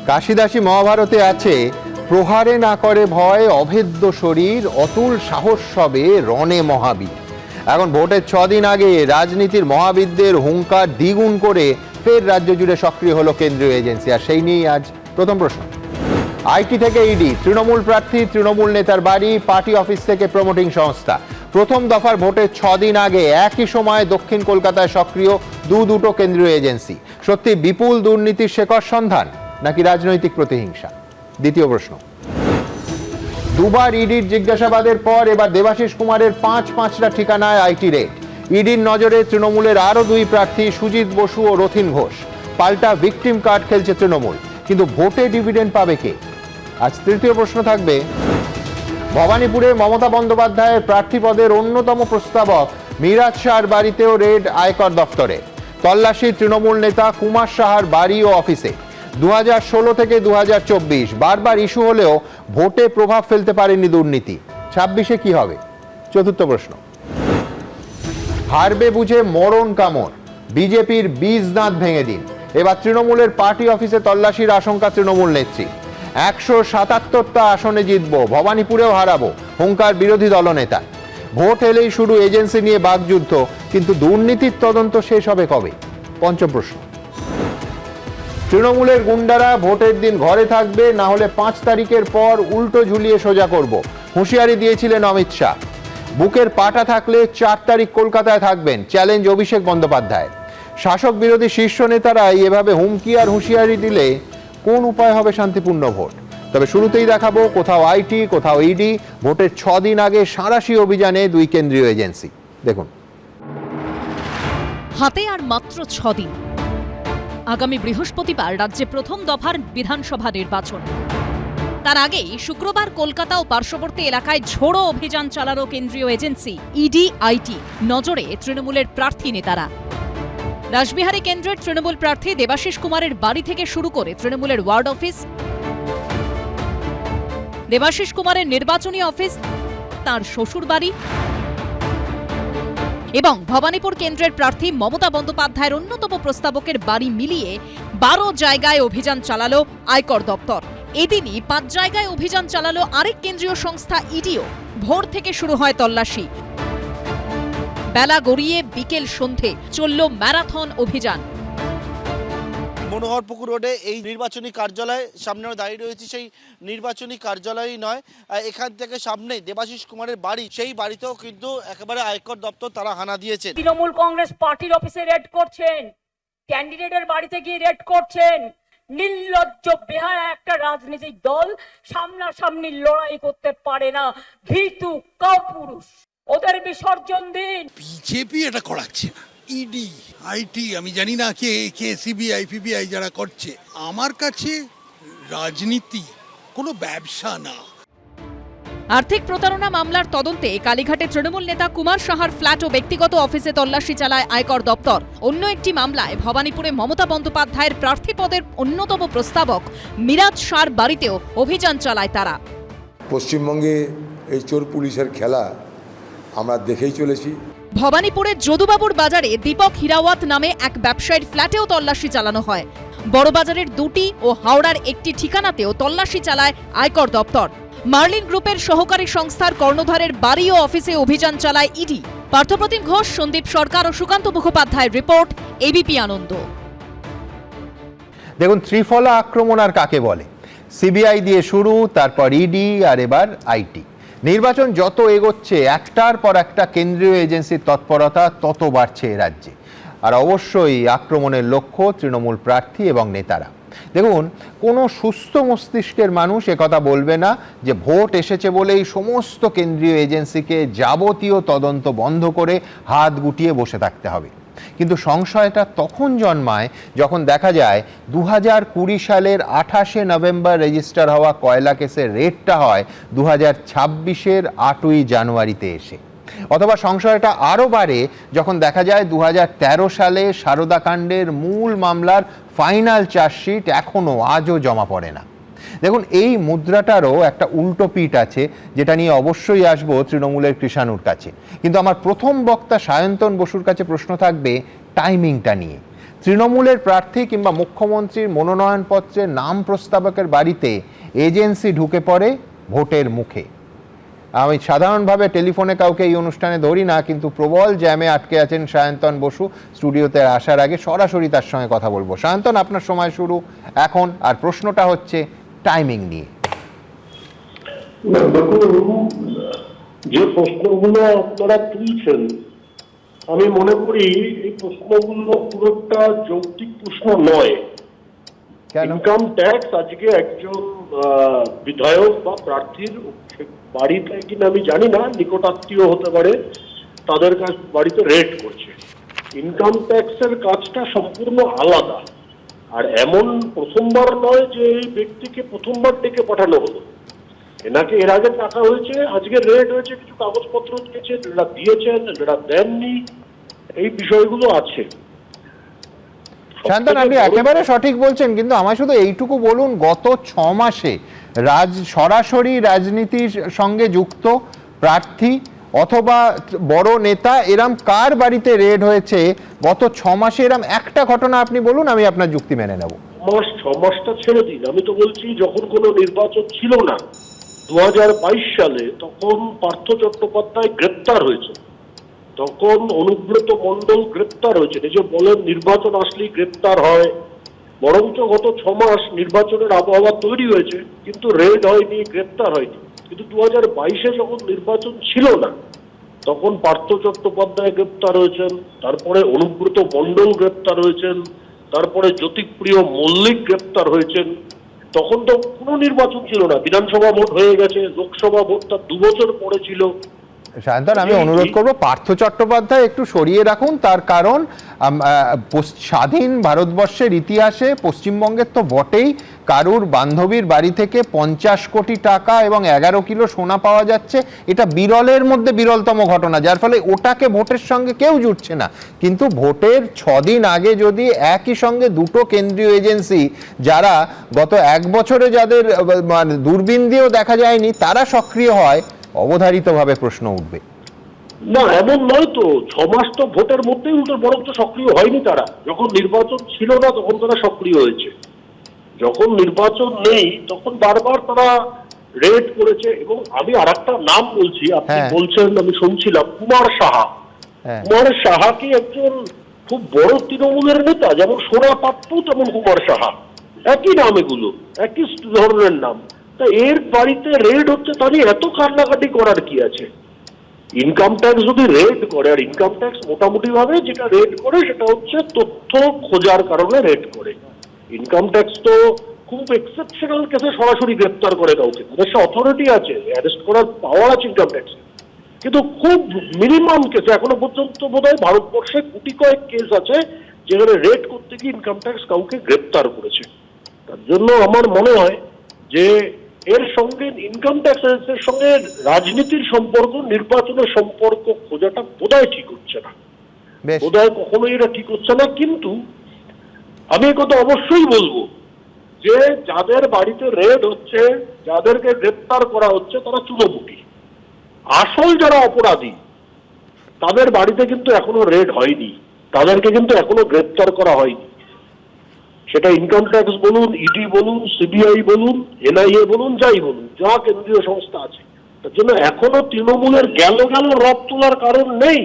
কাশিদাসী মহাভারতে আছে, প্রহারে না করে ভয় অভেদ্য শরীর, অতুল সাহস সবে রণে মহাবীর। এখন ভোটের 6 দিন আগে রাজনীতির মহাবিদদের হুঙ্কার দ্বিগুণ করে ফের রাজ্য জুড়ে সক্রিয় হলো কেন্দ্রীয় এজেন্সি। আর সেই নিয়েই আজ প্রথম প্রশ্ন। আইটি থেকে ইডি, তৃণমূল প্রার্থী তৃণমূল নেতার বাড়ি, পার্টি অফিস থেকে প্রমোটিং সংস্থা। প্রথম দফার ভোটের 6 দিন আগে একই সময়ে দক্ষিণ কলকাতায় সক্রিয় দুটো কেন্দ্রীয় এজেন্সি। সত্যি বিপুল দুর্নীতির শেকড় সন্ধান নাকি রাজনৈতিক প্রতিহিংসা? দ্বিতীয় প্রশ্ন। দুবার ইডির জিজ্ঞাসাবাদের পর এবার দেবাশিস কুমারের 5টা ঠিকানায় আইটি রেড। ইডির নজরে তৃণমূলের আরও 2 প্রার্থী সুজিত বসু ও রথিন ঘোষ। পাল্টা ভিকটিম কার্ড খেলছে তৃণমূল, কিন্তু ভোটে ডিভিডেন্ড পাবে কে? আজ তৃতীয় প্রশ্ন থাকবে, ভবানীপুরে মমতা বন্দ্যোপাধ্যায়ের প্রার্থী পদের অন্যতম প্রস্তাবক মিরাজ শাহর বাড়িতেও রেড আয়কর দফতরে। তল্লাশি তৃণমূল নেতা কুমার সাহার বাড়ি ও অফিসে। 2016 থেকে 2024 বারবার ইস্যু হলেও ভোটে প্রভাব ফেলতে পারেনি দুর্নীতি। 26-এ কি হবে? চতুর্থ প্রশ্ন। হারবে বুঝে মরণ কামড়, বিজেপির বীজ দাঁত ভেঙে দিন। এবার তৃণমূলের পার্টি অফিসে তল্লাশির আশঙ্কা তৃণমূল নেত্রী। 177টা আসনে জিতবো, ভবানীপুরেও হারাবো, হুঙ্কার বিরোধী দলনেতা। ভোট এলেই শুরু এজেন্সি নিয়ে বাকযুদ্ধ, কিন্তু দুর্নীতির তদন্ত শেষ হবে কবে? পঞ্চম প্রশ্ন। তৃণমূলের গুন্ডারা ভোটের দিন ঘরে থাকবে, না হলে 5 তারিখের পর উল্টো ঝুলিয়ে সোজা করব, হুঁশিয়ারি দিয়েছিলেন অমিত শাহ। বুকের পাটা থাকলে 4 তারিখ কলকাতায় থাকবেন, চ্যালেঞ্জ অভিষেক বন্দ্যোপাধ্যায়। শাসক বিরোধী শীর্ষ নেতারাই এভাবে হুমকি আর হুঁশিয়ারি দিলে কোন উপায় হবে শান্তিপূর্ণ ভোট? তবে শুরুতেই দেখাবো কোথাও আইটি, কোথাও ইডি, ভোটের 6 দিন আগে সাঁড়াশি অভিযানে 2 কেন্দ্রীয় এজেন্সি। দেখুন, হাতে আর মাত্র 6 দিন। আগামী বৃহস্পতিবার রাজ্যে প্রথম দফার বিধানসভা নির্বাচন। তার আগেই শুক্রবার কলকাতা ও পার্শ্ববর্তী এলাকায় ঝোড়ো অভিযান চালানো কেন্দ্রীয় এজেন্সি ইডি, আইটি। নজরে তৃণমূলের প্রার্থী নেতারা। রাসবিহারী কেন্দ্রের তৃণমূল প্রার্থী দেবাশিস কুমারের বাড়ি থেকে শুরু করে তৃণমূলের ওয়ার্ড অফিস, দেবাশিস কুমারের নির্বাচনী অফিস, তার শ্বশুর বাড়ি এবং ভবানীপুর কেন্দ্রের প্রার্থী মমতা বন্দ্যোপাধ্যায়ের অন্যতম প্রস্তাবকের বাড়ি মিলিয়ে 12 জায়গায় অভিযান চালালো আয়কর দপ্তর। এদিনই 5 জায়গায় অভিযান চালালো আরেক কেন্দ্রীয় সংস্থা ইডিও। ভোর থেকে শুরু হয় তল্লাশি, বেলা গড়িয়ে বিকেল সন্ধে চলল ম্যারাথন অভিযান। মনোহরপুকুর রোডে এই নির্বাচনী কার্যালয় সামনে দাঁড়িয়ে রয়েছে, সেই নির্বাচনী কার্যালয়ই নয়, এখান থেকে সামনেই দেবাশিস কুমারের বাড়ি, সেই বাড়িতেও কিন্তু একেবারে আয়কর দপ্তর তারা হানা দিয়েছেন। তৃণমূল কংগ্রেস পার্টির অফিসে রেড করছেন, ক্যান্ডিডেটের বাড়িতে গিয়ে রেড করছেন। নির্লজ্জ বেহায়া একটা রাজনৈতিক দল সামনাসামনি লড়াই করতে পারে না, ভীতু কাপুরুষ। ওদের বিসর্জন দিন। বিজেপি এটা করাচ্ছে না, ইডি, আইটি, আমি জানি না কে সিবিআই ফিবিআই যারা করছে। আমার কাছে রাজনীতি কোনো ব্যবসা না। আর্থিক প্রতারণা মামলার তদন্তে কালীঘাটে তৃণমূল নেতা কুমার সাহার ফ্ল্যাট ও ব্যক্তিগত অফিসে তল্লাশি চালায় আয়কর দপ্তর। অন্য একটি মামলায় ভবানীপুরে মমতা বন্দ্যোপাধ্যায়ের প্রার্থী পদের অন্যতম প্রস্তাবক মিরাজ শাহর বাড়িতেও অভিযান চালায় তারা। পশ্চিমবঙ্গে এই চোর পুলিশের খেলা আমরা দেখেই চলেছি। ভবানীপুরের যদুবাবুর বাজারে দীপক হিরাওয়াত নামে এক ব্যবসায়ীর ফ্ল্যাটেও তল্লাশি চালানো হয়। বড়বাজারের 2টি ও হাওড়ার একটি ঠিকানাতেও তল্লাশি চালায় আয়কর দপ্তর। মার্লিন গ্রুপের সহকারী সংস্থার কর্ণধারের বাড়ি ও অফিসে অভিযান চালায় ইডি। পার্থপ্রতিম ঘোষ, সন্দীপ সরকার ও সুকান্ত মুখোপাধ্যায়ের রিপোর্ট, এবিপি আনন্দ। দেখুন, ত্রিফলা আক্রমণ আর কাকে বলে? সিবিআই দিয়ে শুরু, তারপর ইডি, আর এবার আইটি। নির্বাচন যত এগোচ্ছে একটার পর একটা কেন্দ্রীয় এজেন্সির তৎপরতা তত বাড়ছে রাজ্যে। আর অবশ্যই আক্রমণের লক্ষ্য তৃণমূল প্রার্থী এবং নেতারা। দেখুন, কোনো সুস্থ মস্তিষ্কের মানুষ একথা বলবে না যে ভোট এসেছে বলেই সমস্ত কেন্দ্রীয় এজেন্সিকে যাবতীয় তদন্ত বন্ধ করে হাত গুটিয়ে বসে থাকতে হবে। কিন্তু সংশয়টা তখন জন্মায় যখন দেখা যায় 2020 সালের 28শে নভেম্বর রেজিস্টার হওয়া কয়লা কেসের রেটটা হয় 2026-এর 8ই জানুয়ারিতে এসে। অথবা সংশয়টা আরও বাড়ে যখন দেখা যায় 2013 সালে সারদা কাণ্ডের মূল মামলার ফাইনাল চার্জশিট এখনও আজও জমা পড়ে না। দেখুন, এই মুদ্রাটারও একটা উল্টো পিঠ আছে, যেটা নিয়ে অবশ্যই আসবো তৃণমূলের কৃষাণুর কাছে। কিন্তু আমার প্রথম বক্তা সায়ন্তন বসুর কাছে প্রশ্ন থাকবে টাইমিংটা নিয়ে। তৃণমূলের প্রার্থী কিংবা মুখ্যমন্ত্রীর মনোনয়নপত্রের নাম প্রস্তাবকের বাড়িতে এজেন্সি ঢুকে পড়ে ভোটের মুখে। আমি সাধারণভাবে টেলিফোনে কাউকে এই অনুষ্ঠানে ধরি না, কিন্তু প্রবল জ্যামে আটকে আছেন সায়ন্তন বসু। স্টুডিওতে আসার আগে সরাসরি তার সঙ্গে কথা বলবো। সায়ন্তন, আপনার সময় শুরু এখন, আর প্রশ্নটা হচ্ছে টাইমিং নিয়ে। যে প্রশ্নগুলো আপনারা তুলছেন, আমি মনে করি এই প্রশ্নগুলো পুরোটা যৌক্তিক প্রশ্ন নয়। ইনকাম ট্যাক্স আজকে একজন বিধায়ক বা প্রার্থীর বাড়িতে কিনা আমি জানি না, নিকটাত্মীয় হতে পারে, তাদের বাড়িতে রেড করছে। ইনকাম ট্যাক্সের কাজটা সম্পূর্ণ আলাদা। আর এমন প্রথমবার নয় যে এই ব্যক্তিকে প্রথমবার ডেকে পাঠানো হলো। এনাকে এর আগে টাকা হয়েছে, আজকে রেড হয়েছে, কিছু কাগজপত্র দিয়েছে, যেটা দিয়েছেন যেটা দেননি, এই বিষয়গুলো আছে। শান্তন, আপনি একেবারে সঠিক বলছেন, কিন্তু আমায় শুধু এইটুকু বলুন, গত 6 মাসে সরাসরি রাজনীতির সঙ্গে যুক্ত প্রার্থী অথবা বড় নেতা এরম কার বাড়িতে রেড হয়েছে গত 6 মাসে? এরম একটা ঘটনা আপনি বলুন, আমি আপনার যুক্তি মেনে নেব। 6 মাসটা ছেড়ে দিন, আমি তো বলছি যখন কোনো নির্বাচন ছিল না 2022 সালে, তখন পার্থ চট্টোপাধ্যায় গ্রেপ্তার হয়েছে, তখন অনুব্রত মণ্ডল গ্রেপ্তার হয়েছে। এই যে বলেন নির্বাচন আসলেই গ্রেপ্তার হয়, বরঞ্চ গত 6 মাস নির্বাচনের আবহাওয়া তৈরি হয়েছে, কিন্তু রেড হয়নি, গ্রেপ্তার হয়নি। কিন্তু 2022-এ যখন নির্বাচন ছিল না, তখন পার্থ চট্টোপাধ্যায় গ্রেপ্তার হয়েছেন, তারপরে অনুব্রত মণ্ডল গ্রেপ্তার হয়েছেন, তারপরে জ্যোতিপ্রিয় মল্লিক গ্রেপ্তার হয়েছেন। তখন তো কোনো নির্বাচন ছিল না, বিধানসভা ভোট হয়ে গেছে, লোকসভা ভোটটা 2 বছর পরে ছিল। সায়ন্তন, আমি অনুরোধ করব পার্থ চট্টোপাধ্যায় একটু সরিয়ে রাখুন, তার কারণ স্বাধীন ভারতবর্ষের ইতিহাসে পশ্চিমবঙ্গের তো বটেই কারুর বান্ধবীর বাড়ি থেকে 50 কোটি টাকা এবং 11 কিলো সোনা পাওয়া যাচ্ছে। এটা বিরলের মধ্যে বিরলতম ঘটনা, যার ফলে ওটাকে ভোটের সঙ্গে কেউ জুটছে না। কিন্তু ভোটের 6 দিন আগে যদি একই সঙ্গে দুটো কেন্দ্রীয় এজেন্সি, যারা গত 1 বছরে যাদের দূরবীন দিয়েও দেখা যায়নি, তারা সক্রিয় হয়, অবধারিতভাবে প্রশ্ন উঠবে। না, এমন নয় তো। 6 মাস তো ভোটের মধ্যেই উল্টো বরং তো সক্রিয় হয়নি তারা। যখন নির্বাচন ছিল না তখন তারা সক্রিয় হয়েছে, যখন নির্বাচন নেই তখন বারবার তারা রেড করেছে। এবং আমি আর একটা নাম বলছি, আপনি বলছেন, আমি শুনছিলাম, কুমার সাহা। কুমার সাহা কি একজন খুব বড় তৃণমূলের নেতা? যেমন সোনা পাপ্পু, তেমন কুমার সাহা, একই নাম, এগুলো একই ধরনের নাম। তা এর বাড়িতে রেড হচ্ছে, তা নিয়ে এত কান্নাকাটি করার কি আছে? ইনকাম ট্যাক্স যদি রেড করে, আর ইনকাম ট্যাক্স মোটামুটি ভাবে যেটা রেড করে সেটা হচ্ছে তথ্য খোঁজার কারণে রেড করে। ইনকাম ট্যাক্স তো খুব এক্সেপশনাল কেসে সরাসরি গ্রেপ্তার করে কাউকে, তাদের অথরিটি আছে, অ্যারেস্ট করার পাওয়ার আছে ইনকাম ট্যাক্স। কিন্তু খুব মিনিমাম কেসে, এখনো পর্যন্ত বোধহয় ভারতবর্ষে কোটি কয়েক কেস আছে যেখানে রেড করতে গিয়ে ইনকাম ট্যাক্স কাউকে গ্রেপ্তার করেছে। তার জন্য আমার মনে হয় যে এর সঙ্গে ইনকাম ট্যাক্সের সঙ্গে রাজনীতির সম্পর্ক, নির্বাচনের সম্পর্ক খোঁজাটা বোধহয় ঠিক হচ্ছে না, বোধহয় কখনোই এটা ঠিক হচ্ছে না। কিন্তু আমি কথা অবশ্যই বলবো যে যাদের বাড়িতে রেড হচ্ছে, যাদেরকে গ্রেপ্তার করা হচ্ছে, তারা চুনোপুটি। আসল যারা অপরাধী তাদের বাড়িতে কিন্তু এখনো রেড হয়নি, তাদেরকে কিন্তু এখনো গ্রেপ্তার করা হয়নি। সেটা ইনকাম ট্যাক্স বলুন, ইডি বলুন, সিবিআই বলুন, এনআইএ বলুন, যাই বলুন, যা কেন্দ্রীয় সংস্থা আছে। তার জন্য এখনো তৃণমূলের গেল রব তোলার কারণ নেই।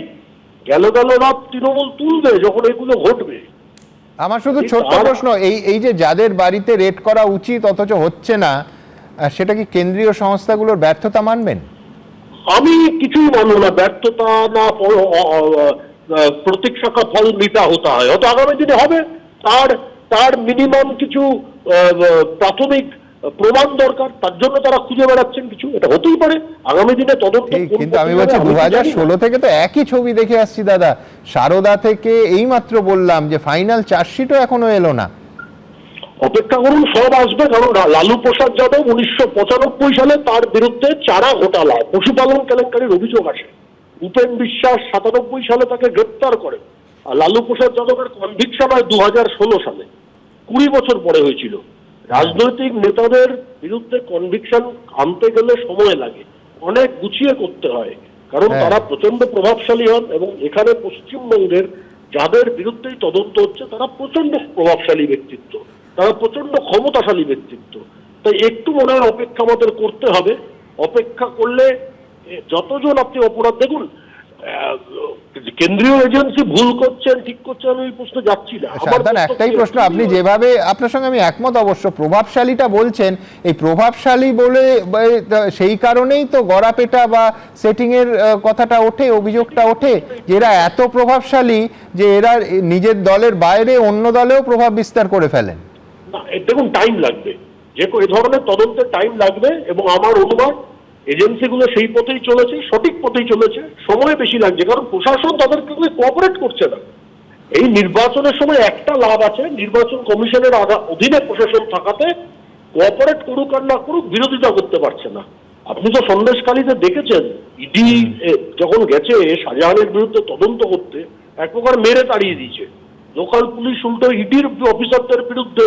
গেল রব তৃণমূল তুলবে যখন এগুলো ঘটবে। আমার শুধু ছোট্ট প্রশ্ন, এই যে যাদের বাড়িতে রেড করা উচিত অথচ হচ্ছে না, সেটা কি কেন্দ্রীয় সংস্থাগুলোর ব্যর্থতা মানবেন? আমি কিছুই মানব না ব্যর্থতা, না প্রতীক্ষা কা ফল মিঠা হতে হয়। হয়তো আগামী দিনে হবে, তার মিনিমাম কিছু প্রাথমিক প্রমাণ দরকার, তার জন্য তারা খুঁজে বেড়াচ্ছেন কিছু, এটা হতেই পারে আগামী দিনে তদন্ত। কিন্তু আমি বলছি 2016 থেকে তো একই ছবি দেখে আসছি দাদা। সারদা থেকে এইমাত্র বললাম যে ফাইনাল চার্জশিটও এখনো এলো না। অপেক্ষা করুন, সব আসবে। কারণ লালু প্রসাদ যাদব 1995 সালে তার বিরুদ্ধে চারা ঘোটালা, পশুপালন কেলেঙ্কারির অভিযোগ আসে। উপেন বিশ্বাস 97 সালে তাকে গ্রেপ্তার করে। আর লালু প্রসাদ যাদবের কনভিকশন হয় 2016 সালে, 20 বছর পরে হয়েছিল। রাজনৈতিক নেতাদের বিরুদ্ধে কনভিকশন আনতে গেলে সময় লাগে, অনেক গুছিয়ে করতে হয়, কারণ তারা প্রচন্ড প্রভাবশালী হন। এবং এখানে পশ্চিমবঙ্গের যাদের বিরুদ্ধেই তদন্ত হচ্ছে তারা প্রচন্ড প্রভাবশালী ব্যক্তিত্ব, তারা প্রচন্ড ক্ষমতাশালী ব্যক্তিত্ব। তাই একটু মনে হয় অপেক্ষা আমাদের করতে হবে। অপেক্ষা করলে যতজন আপনি অপরাধ দেখুন, কেন্দ্রীয় এজেন্সি ভুল করছেন ঠিক করছেন আমি এই প্রশ্নে যাচ্ছি না। শান্তন, একটাই প্রশ্ন, আপনি যেভাবে, আপনার সঙ্গে আমি একমত অবশ্য, প্রভাবশালীটা বলছেন, এই প্রভাবশালী বলে সেই কারণেই তো গড়াপেটা বা সেটিং এর কথাটা ওঠে, অভিযোগটা ওঠে যে এরা এত প্রভাবশালী যে এরা নিজের দলের বাইরে অন্য দলেও প্রভাব বিস্তার করে ফেলেন। না, দেখুন টাইম লাগবে, যে এ ধরনের তদন্তে টাইম লাগবে, এবং আমার অনুমান এজেন্সিগুলো সেই পথেই চলেছে, সঠিক পথেই চলেছে। সময় বেশি লাগছে কারণ প্রশাসন তাদেরকে কোঅপারেট করছে না। এই নির্বাচনের সময় একটা লাভ আছে, নির্বাচন কমিশনের অধীনে প্রশাসন থাকাতে কোঅপারেট করুক আর না করুক বিরোধিতা করতে পারছে না। আপনি তো সন্দেশখালীতে দেখেছেন, ইডি যখন গেছে শাহজাহানের বিরুদ্ধে তদন্ত করতে এক প্রকার মেরে তাড়িয়ে দিয়েছে। লোকাল পুলিশ উল্টো ইডির অফিসারদের বিরুদ্ধে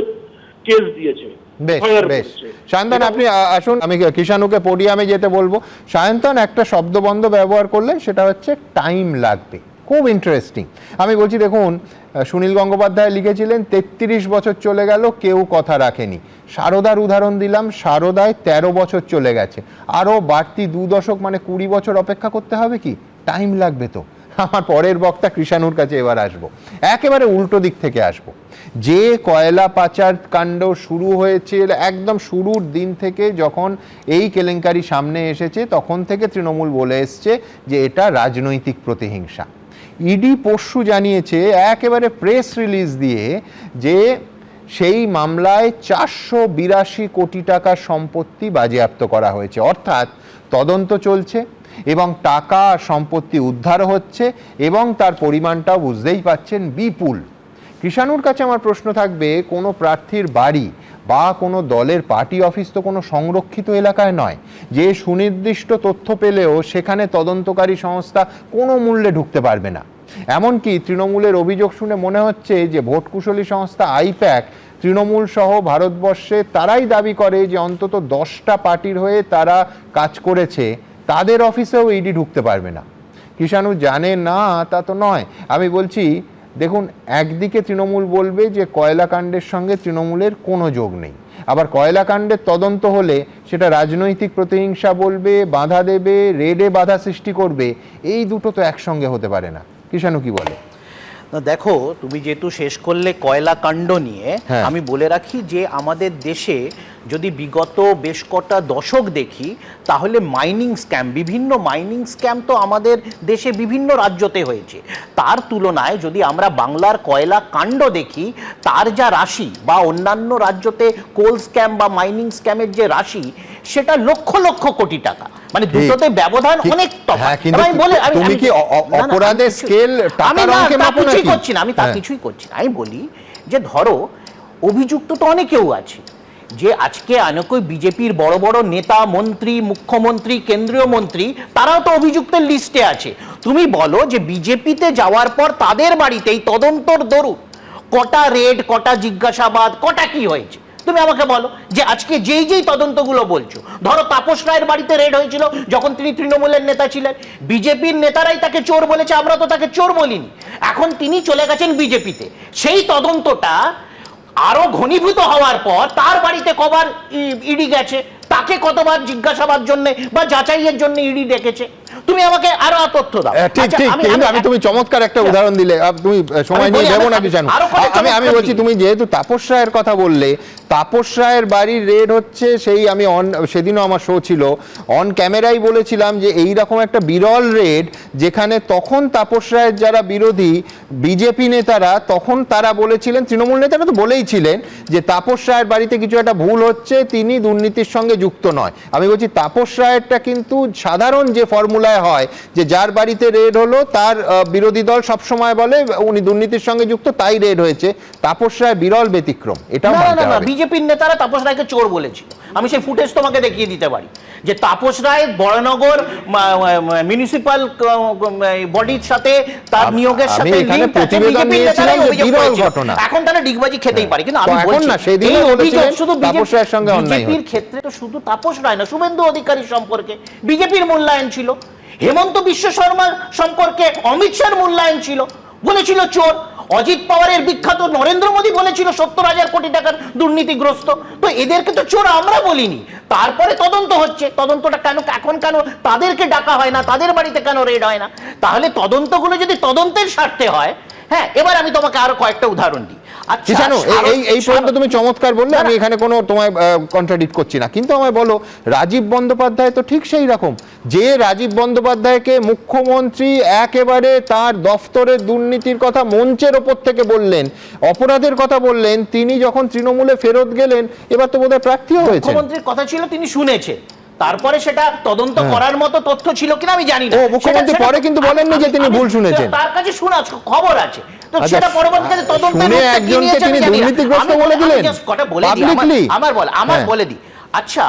কেস দিয়েছে। বেশ বেশ, সায়ন্তন আপনি আসুন, আমি কিষাণুকে পোডিয়ামে যেতে বলবো। সায়ন্তন একটা শব্দবন্ধ ব্যবহার করলেন, সেটা হচ্ছে টাইম লাগবে। খুব ইন্টারেস্টিং। আমি বলছি দেখুন, সুনীল গঙ্গোপাধ্যায় লিখেছিলেন 33 বছর চলে গেল কেউ কথা রাখেনি। সারদার উদাহরণ দিলাম, সারদায় 13 বছর চলে গেছে, আরও বাড়তি 2 দশক মানে 20 বছর অপেক্ষা করতে হবে কি? টাইম লাগবে তো। আমার পরের বক্তা কৃষাণুর কাছে এবার আসবো, একেবারে উল্টো দিক থেকে আসবো। যে কয়লা পাচার কাণ্ড শুরু হয়েছে একদম শুরুর দিন থেকে, যখন এই কেলেঙ্কারি সামনে এসেছে তখন থেকে তৃণমূল বলে এসছে যে এটা রাজনৈতিক প্রতিহিংসা। ইডি পরশু জানিয়েছে একেবারে প্রেস রিলিজ দিয়ে যে সেই মামলায় 482 কোটি টাকার সম্পত্তি বাজেয়াপ্ত করা হয়েছে, অর্থাৎ তদন্ত চলছে এবং টাকা সম্পত্তি উদ্ধার হচ্ছে এবং তার পরিমাণটাও বুঝতেই পাচ্ছেন বিপুল। কৃষাণুর কাছে আমার প্রশ্ন থাকবে, কোনো প্রার্থীর বাড়ি বা কোনো দলের পার্টি অফিস তো কোনো সংরক্ষিত এলাকায় নয় যে সুনির্দিষ্ট তথ্য পেলেও সেখানে তদন্তকারী সংস্থা কোনো মূল্যে ঢুকতে পারবে না। এমনকি তৃণমূলের অভিযোগ শুনে মনে হচ্ছে যে ভোটকুশলী সংস্থা আইপ্যাক তৃণমূল সহ ভারতবর্ষে তারাই দাবি করে যে অন্তত 10টা পার্টির হয়ে তারা কাজ করেছে, তাদের অফিসেও ইডি ঢুকতে পারবে না। কৃষাণু জানে না তা তো নয়। আমি বলছি দেখুন, একদিকে তৃণমূল বলবে যে কয়লাকাণ্ডের সঙ্গে তৃণমূলের কোনো যোগ নেই, আবার কয়লাকাণ্ডের তদন্ত হলে সেটা রাজনৈতিক প্রতিহিংসা বলবে, বাধা দেবে, রেডে বাধা সৃষ্টি করবে। এই দুটো তো একসঙ্গে হতে পারে না। কৃষাণু কি বলে? না দেখো, তুমি যেহেতু শেষ করলে কয়লা কাণ্ড নিয়ে, আমি বলে রাখি যে আমাদের দেশে যদি বিগত বেশ কটা দশক দেখি তাহলে মাইনিং স্ক্যাম, বিভিন্ন মাইনিং স্ক্যাম তো আমাদের দেশে বিভিন্ন রাজ্যতে হয়েছে। তার তুলনায় যদি আমরা বাংলার কয়লা কাণ্ড দেখি, তার যা রাশি বা অন্যান্য রাজ্যতে কোল স্ক্যাম বা মাইনিং স্ক্যামের যে রাশি, সেটা লক্ষ লক্ষ কোটি টাকা, মানে দুটোতে ব্যবধান অনেক তফাৎ। তুমি কি অপরাধের স্কেল টাকার অঙ্কে মাপো নাকি? করছি না, আমি তা কিছুই করছি না। আমি বলি যে ধরো অভিযুক্ত তো অনেকেও আছে, যে আজকে অনেকই বিজেপির বড় বড় নেতা, মন্ত্রী, মুখ্যমন্ত্রী, কেন্দ্রীয় মন্ত্রী, তারাও তো অভিযুক্তের লিস্টে আছে। তুমি বলো যে বিজেপিতে যাওয়ার পর তাদের বাড়িতেই তদন্তর দরুন কটা রেড, কটা জিজ্ঞাসাবাদ, কটা কি হয়েছে তুমি আমাকে বলো। যে আজকে যেই যেই তদন্তগুলো বলছো, ধরো তাপস রায়ের বাড়িতে রেড হয়েছিল যখন তিনি তৃণমূলের নেতা ছিলেন, বিজেপির নেতারাই তাকে চোর বলেছে, আমরা তো তাকে চোর বলিনি। এখন তিনি চলে গেছেন বিজেপিতে, সেই তদন্তটা আরো ঘনীভূত হওয়ার পর তার বাড়িতে কবার ইডি গেছে, তাকে কতবার জিজ্ঞাসাবাদ জন্য বা যাচাইয়ের জন্য ইডি ডেকেছে, তুমি আমাকে আরো তথ্য দাও। ঠিক ঠিক, কিন্তু আমি তুমি চমৎকার একটা উদাহরণ দিলে, তুমি সময় নিয়ে দেবো না জানো। আমি বলছি, তুমি যেহেতু তাপস রায়ের কথা বললে, তাপস রায়ের বাড়ির রেড হচ্ছে, সেই আমি সেদিনও আমার শো ছিল, অন ক্যামেরাই বলেছিলাম যে এই রকম একটা বিরল রেড, যেখানে তখন তাপস রায়ের যারা বিরোধী বিজেপি নেতারা, তখন তারা বলেছিলেন, তৃণমূল নেতারা তো বলেইছিলেন যে তাপস রায়ের বাড়িতে কিছু একটা ভুল হচ্ছে, তিনি দুর্নীতির সঙ্গে যুক্ত নয়। আমি বলছি তাপস রায়েরটা কিন্তু সাধারণ যে ফর্মুলায় হয় যে যার বাড়িতে রেড হলো তার বিরোধী দল সবসময় বলে উনি দুর্নীতির সঙ্গে যুক্ত, তাই রেড হয়েছে। তাপস রায় বিরল ব্যতিক্রম, এটাও মানতে হবে। বিজেপির নেতারা তাপস রায়কে চোর বলেছিল, আমি সেই ফুটেজ তোমাকে দেখিয়ে দিতে পারি, যে তাপস রায় বড়নগর মিউনিসিপাল বডির সাথে তার নিয়োগের সাথে লিংক আছে, বিজেপির নেতারাই অভিযোগ করেছিল। এখন তারা ডিগবাজি খেতেই পারে, কিন্তু আমি বলছি এই অভিযোগ শুধু বিজেপির ক্ষেত্রে তো শুধু তাপস রায় না, শুভেন্দু অধিকারীর সম্পর্কে বিজেপির মূল্যায়ন ছিল, হেমন্ত বিশ্ব শর্মা সম্পর্কে অমিত শাহর মূল্যায়ন ছিল, বলেছিল চোর। অজিত পাওয়ারের বিখ্যাত নরেন্দ্র মোদী বলেছিল 70,000 কোটি টাকার দুর্নীতিগ্রস্ত। তো এদেরকে তো চোর আমরা বলিনি। তারপরে তদন্ত হচ্ছে, তদন্তটা কেন এখন কেন তাদেরকে ডাকা হয় না, তাদের বাড়িতে কেন রেড হয় না? তাহলে তদন্তগুলো যদি তদন্তের স্বার্থে হয়, হ্যাঁ, এবার আমি তোমাকে আরো কয়েকটা উদাহরণ দিই। আচ্ছা, জানো এই পয়েন্টটা তুমি চমৎকার বললে, আমি এখানে কোনো তোমায় কন্ট্রাডিক্ট করছি না, কিন্তু আমায় বলো রাজীব বন্দ্যোপাধ্যায় তো ঠিক সেই রকম, যে রাজীব বন্দ্যোপাধ্যায়কে মুখ্যমন্ত্রী একেবারে তার দফতরের দুর্নীতির কথা মঞ্চের ওপর থেকে বললেন, অপরাধের কথা বললেন, তিনি যখন তৃণমূলে ফেরত গেলেন এবার তো বোধহয় প্রার্থীও হয়েছে। মুখ্যমন্ত্রীর কথা ছিল, তিনি শুনেছেন, তারপরে সেটা তদন্ত করার মতো তথ্য ছিল কিনা আমি জানি না। ও মুখ্যমন্ত্রী পরে কিন্তু বলেননি যে তিনি ভুল শুনেছেন, তার কাছে শোনা খবর আছে, তো সেটা পরবর্তীতে তদন্ত শুনে একজনকে তিনি দুর্নীতিগ্রস্ত বলে দিলেন পাবলিকলি। আমার বলে দিই, আচ্ছা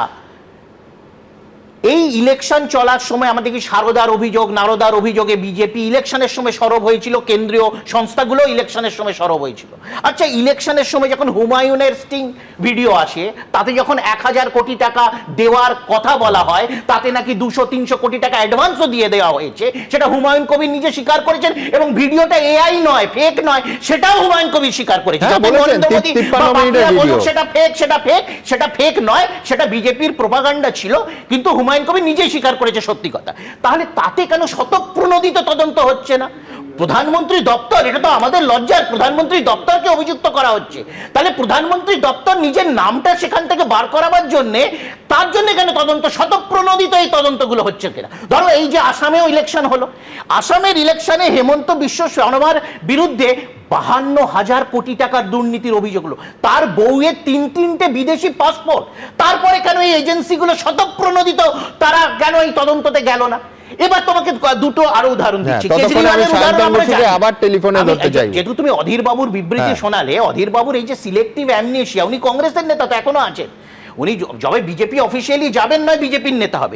এই ইলেকশন চলার সময় আমাদের কি সারদার অভিযোগ, নারদার অভিযোগে বিজেপি ইলেকশনের সময় সরব হয়েছিল, কেন্দ্রীয় সংস্থাগুলো ইলেকশনের সময় সরব হয়েছিল। আচ্ছা ইলেকশনের সময় যখন হুমায়ুনের স্টিং ভিডিও আসে, তাতে যখন 1000 কোটি টাকা দেওয়ার কথা বলা হয়, তাতে নাকি 200-300 কোটি টাকা অ্যাডভান্সও দিয়ে দেওয়া হয়েছে, সেটা হুমায়ুন কবির নিজে স্বীকার করেছেন, এবং ভিডিওটা এআই নয়, ফেক নয়, সেটাও হুমায়ুন কবির স্বীকার করেছে। সেটা ফেক নয়, সেটা বিজেপির প্রোপাগান্ডা ছিল, কিন্তু হুমায়ুন কবির নিজে স্বীকার করেছে সত্যি কথা। তাহলে তাতে কেন স্বতঃপ্রণোদিত তদন্ত হচ্ছে না? প্রধানমন্ত্রী দপ্তর, এটা তো আমাদের লজ্জার, প্রধানমন্ত্রী দপ্তরকে অভিযুক্ত করা হচ্ছে, তাহলে প্রধানমন্ত্রী দপ্তর নিজের নামটা সেখান থেকে বার করাবার জন্য, তার জন্য কেন তদন্ত স্বতঃপ্রণোদিত এই তদন্তগুলো হচ্ছে কিনা? ধরো এই যে আসামেও ইলেকশন হলো, আসামের ইলেকশনে হেমন্ত বিশ্ব শর্মার বিরুদ্ধে 52,000 কোটি টাকার দুর্নীতির অভিযোগ হলো, তার বউয়ের 3-3টে বিদেশি পাসপোর্ট, তারপরে কেন এই এজেন্সিগুলো স্বতঃপ্রণোদিত তারা কেন এই তদন্ততে গেল না? এবার তোমাকে দুটো আরো উদাহরণ দিচ্ছি। কেজরিওয়ালের উদাহরণ আমরা জানি। আবার টেলিফোনে ধরতে চাই, যেহেতু তুমি অধীর বাবুর বিবৃতি শোনালে, অধীর বাবুর এই যে সিলেক্টিভ অ্যামনেশিয়া, উনি কংগ্রেসের নেতা তো এখনো আছেন, উনি যবে বিজেপি অফিসিয়ালি যাবেন নয় বিজেপির নেতা হবে,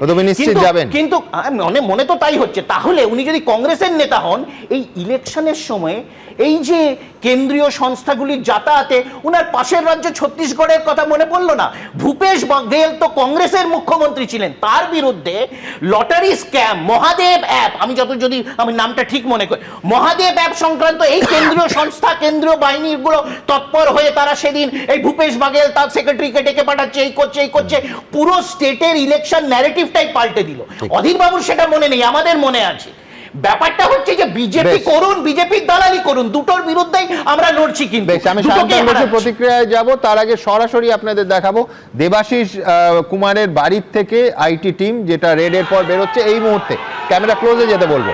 কিন্তু মনে তো তাই হচ্ছে। তাহলে উনি যদি কংগ্রেসের নেতা হন, এই ইলেকশনের সময় এই যে কেন্দ্রীয় সংস্থাগুলির যাতায়াতে উনার পাশের রাজ্য ছত্তিশগড়ের কথা মনে পড়লো না? ভূপেশ বাঘেল তো কংগ্রেসের মুখ্যমন্ত্রী ছিলেন, তার বিরুদ্ধে লটারি স্ক্যাম, মহাদেব অ্যাপ, আমি নামটা ঠিক মনে করি, মহাদেব অ্যাপ সংক্রান্ত এই কেন্দ্রীয় সংস্থা, কেন্দ্রীয় বাহিনীগুলো তৎপর হয়ে তারা সেদিন এই ভূপেশ বাঘেল তার সেক্রেটারিকে ডেকে পাঠাচ্ছে, এই করছে, পুরো স্টেটের ইলেকশন ন্যারেটিভটাই পাল্টে দিল। অধীর বাবুর সেটা মনে নেই, আমাদের মনে আছে। ব্যাপারটা হচ্ছে যে বিজেপি করুন, বিজেপির দালালি করুন, দুটোর বিরুদ্ধেই আমরা লড়ছি। কিন্তু আমি শান্তনুর প্রতিক্রিয়ায় যাব, তার আগে সরাসরি আপনাদের দেখাবো দেবাশিস কুমারের বাড়ির থেকে আইটি টিম যেটা রেডের পর বেরোচ্ছে এই মুহূর্তে। ক্যামেরা ক্লোজে যেতে বলবো,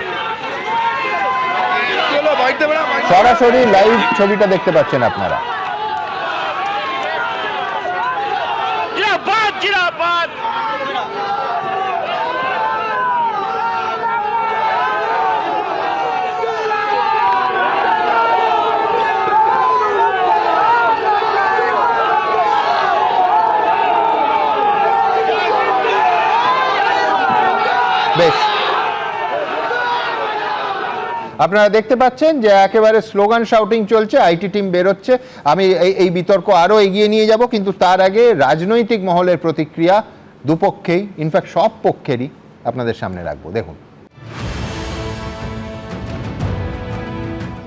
সরাসরি লাইভ ছবিটা দেখতে পাচ্ছেন আপনারা। বেশ, আপনারা দেখতে পাচ্ছেন যে একেবারে স্লোগান শাউটিং চলছে, আইটি টিম বেরোচ্ছে। আমি এই বিতর্ক আরো এগিয়ে নিয়ে যাব, কিন্তু তার আগে রাজনৈতিক মহলের প্রতিক্রিয়া দুপক্ষেই, ইনফ্যাক্ট সব পক্ষেরই আপনাদের সামনে রাখবো। দেখুন,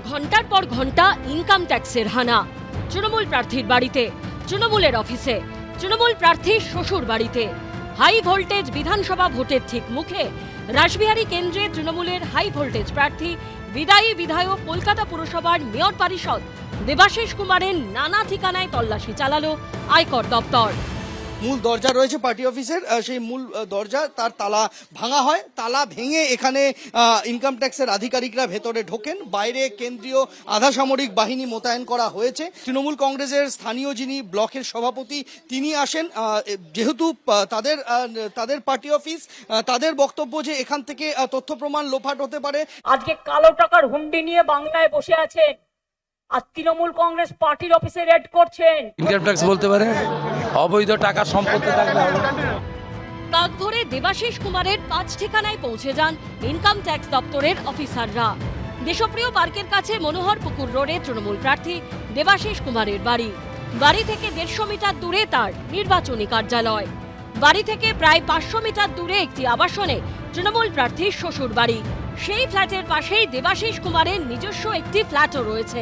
ঘন্টার পর ঘন্টা ইনকাম ট্যাক্সের হানা তৃণমূল প্রার্থীর বাড়িতে, তৃণমূলের অফিসে, তৃণমূল প্রার্থীর শ্বশুর বাড়িতে। হাই ভোল্টেজ বিধানসভা ভোটের ঠিক মুখে রাসবিহারী কেন্দ্রে তৃণমূলের হাই ভোল্টেজ প্রার্থী বিদায়ী বিধায়ক কলকাতা পুরসভার মেয়র পরিষদ দেবাশিস কুমারের নানা ঠিকানায় তল্লাশি চালালো আয়কর দপ্তর। মূল দরজা রয়েছে পার্টি অফিসের, সেই মূল দরজা তার তালা ভাঙা হয়, তালা ভেঙে এখানে ইনকাম ট্যাক্সের আধিকারিকরা ভেতরে ঢোকেন, বাইরে কেন্দ্রীয় আধা সামরিক বাহিনী মোতায়েন করা হয়েছে। তৃণমূল কংগ্রেসের স্থানীয় যিনি ব্লকের সভাপতি তিনি আসেন, যেহেতু তাদের পার্টি অফিস, তাদের বক্তব্য যে এখান থেকে তথ্য প্রমাণ লোপাট হতে পারে। আজকে কালো টাকার হুন্ডি নিয়ে বাংলায় বসে আছেন, আর তৃণমূল কংগ্রেস পার্টির অফিসে রেড করছেন। ইনকাম ট্যাক্স বলতে পারে অবৈধ টাকা সম্পত্তি থাকলে কাকভোরে দেবাশিস কুমারের 5 ঠিকানায় পৌঁছে যান ইনকাম ট্যাক্স দপ্তরের অফিসাররা। দেশপ্রিয় পার্কের কাছে মনোহর পুকুর রোডে তৃণমূল প্রার্থী দেবাশিস কুমারের বাড়ি। বাড়ি থেকে 150 মিটার দূরে তার নির্বাচনী কার্যালয়। বাড়ি থেকে প্রায় 500 মিটার দূরে একটি আবাসনে তৃণমূল প্রার্থীর শ্বশুর বাড়ি। সেই ফ্ল্যাটের পাশেই দেবাশিস কুমারের নিজস্ব একটি ফ্ল্যাটও রয়েছে,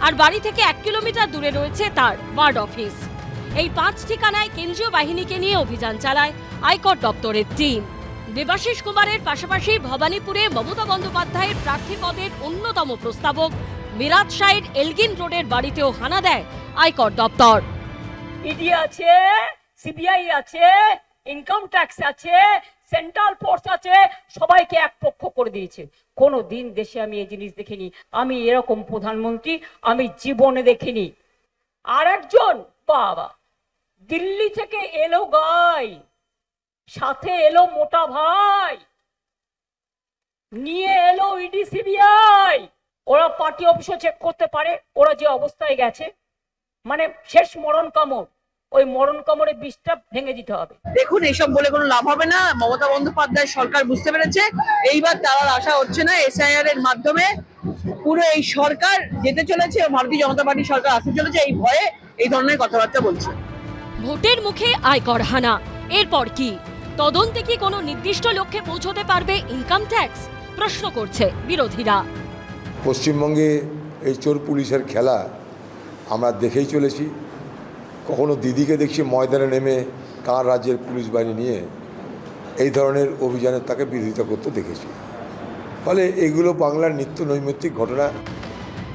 আর বাড়ি থেকে 1 কিলোমিটার দূরে রয়েছে তার ওয়ার্ড অফিস। এই 5 ঠিকানায় কেন্দ্রীয় বাহিনীকে নিয়ে অভিযান চালায় আয়কর দপ্তরের টিম। দেবাশিস কুমারের পাশাপাশি ভবানীপুরে মমতা বন্দ্যোপাধ্যায়ের প্রার্থী পদের অন্যতম প্রস্তাবক মিরাজ শাহের এলগিন রোডের বাড়িতেও হানা দেয় আয়কর দপ্তর। ইডি আছে, সিবিআই আছে, ইনকাম ট্যাক্স আছে, সেন্ট্রাল ফোর্স আছে, সবাইকে এক পক্ষ করে দিয়েছে। কোনো দিন দেশে আমি এই জিনিস দেখিনি, আমি এরকম প্রধানমন্ত্রী আমি জীবনে দেখিনি। আর একজন বাবা দিল্লি থেকে এলো গাই, সাথে এলো মোটা ভাই, নিয়ে এলো ইডি সিবিআই। ওরা পার্টি অফিসে চেক করতে পারে, ওরা যে অবস্থায় গেছে, মানে শেষ মরণ কামড়, ওই মরণ কামড়ে বিষটা ভেঙে দিতে হবে। দেখুন, এইসব বলে কোনো লাভ হবে না। মমতা বন্দ্যোপাধ্যায় সরকার বুঝতে পেরেছে এইবার তার আশা হচ্ছে না এসআইআর এর মাধ্যমে পুরো এই সরকার যেতে চলেছে, ভারতীয় জনতা পার্টি সরকার আসতে চলেছে, এই ভয়ে এই ধরনের কথাবার্তা বলছে। ভোটের মুখে আয়কর হানা, এরপর কি তদন্তে কি কোনো নির্দিষ্ট লক্ষ্যে পৌঁছতে পারবে ইনকাম ট্যাক্স, প্রশ্ন করছে বিরোধীরা। পশ্চিমবঙ্গে এই চোর পুলিশের খেলা আমরা দেখেই চলেছি। কখনো দিদিকে দেখছি ময়দানে নেমে কার রাজ্যের পুলিশ বাহিনী নিয়ে এই ধরনের অভিযানে তাকে বিরোধিতা করতে দেখেছি। ফলে এগুলো বাংলার নিত্য নৈমিত্তিক ঘটনা।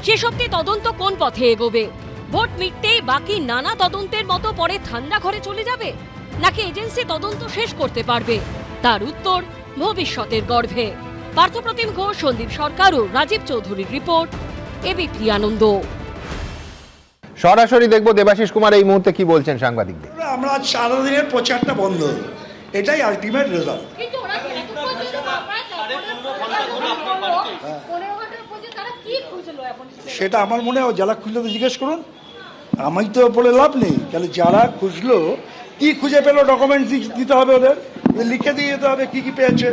শেষ অবধি তদন্ত কোন পথে এগোবে? ভোট মিটতেই বাকি নানা তদন্তের মতো পরে ঠান্ডা ঘরে চলে যাবে, নাকি এজেন্সি তদন্ত শেষ করতে পারবে? তার উত্তর ভবিষ্যতের গর্ভে। পার্থপ্রতিম ঘোষ, সন্দীপ সরকার ও রাজীব চৌধুরীর রিপোর্ট, এবিপি আনন্দ। সরাসরি দেখবো দেবাশিস কুমার এই মুহূর্তে কি বলছেন সাংবাদিকদের। আমরা আজ সারাদিনের প্রচারটা বন্ধ, এটাই আলটিমেট রেজাল্ট। সেটা আমার মনে হয় যারা খুঁজলো তো জিজ্ঞেস করুন, আমি তো বলে লাভ নেই। তাহলে যারা খুঁজলো কি খুঁজে পেলো, ডকুমেন্টস দিতে হবে, ওদের লিখে দিয়ে যেতে হবে কি কি পেয়েছে।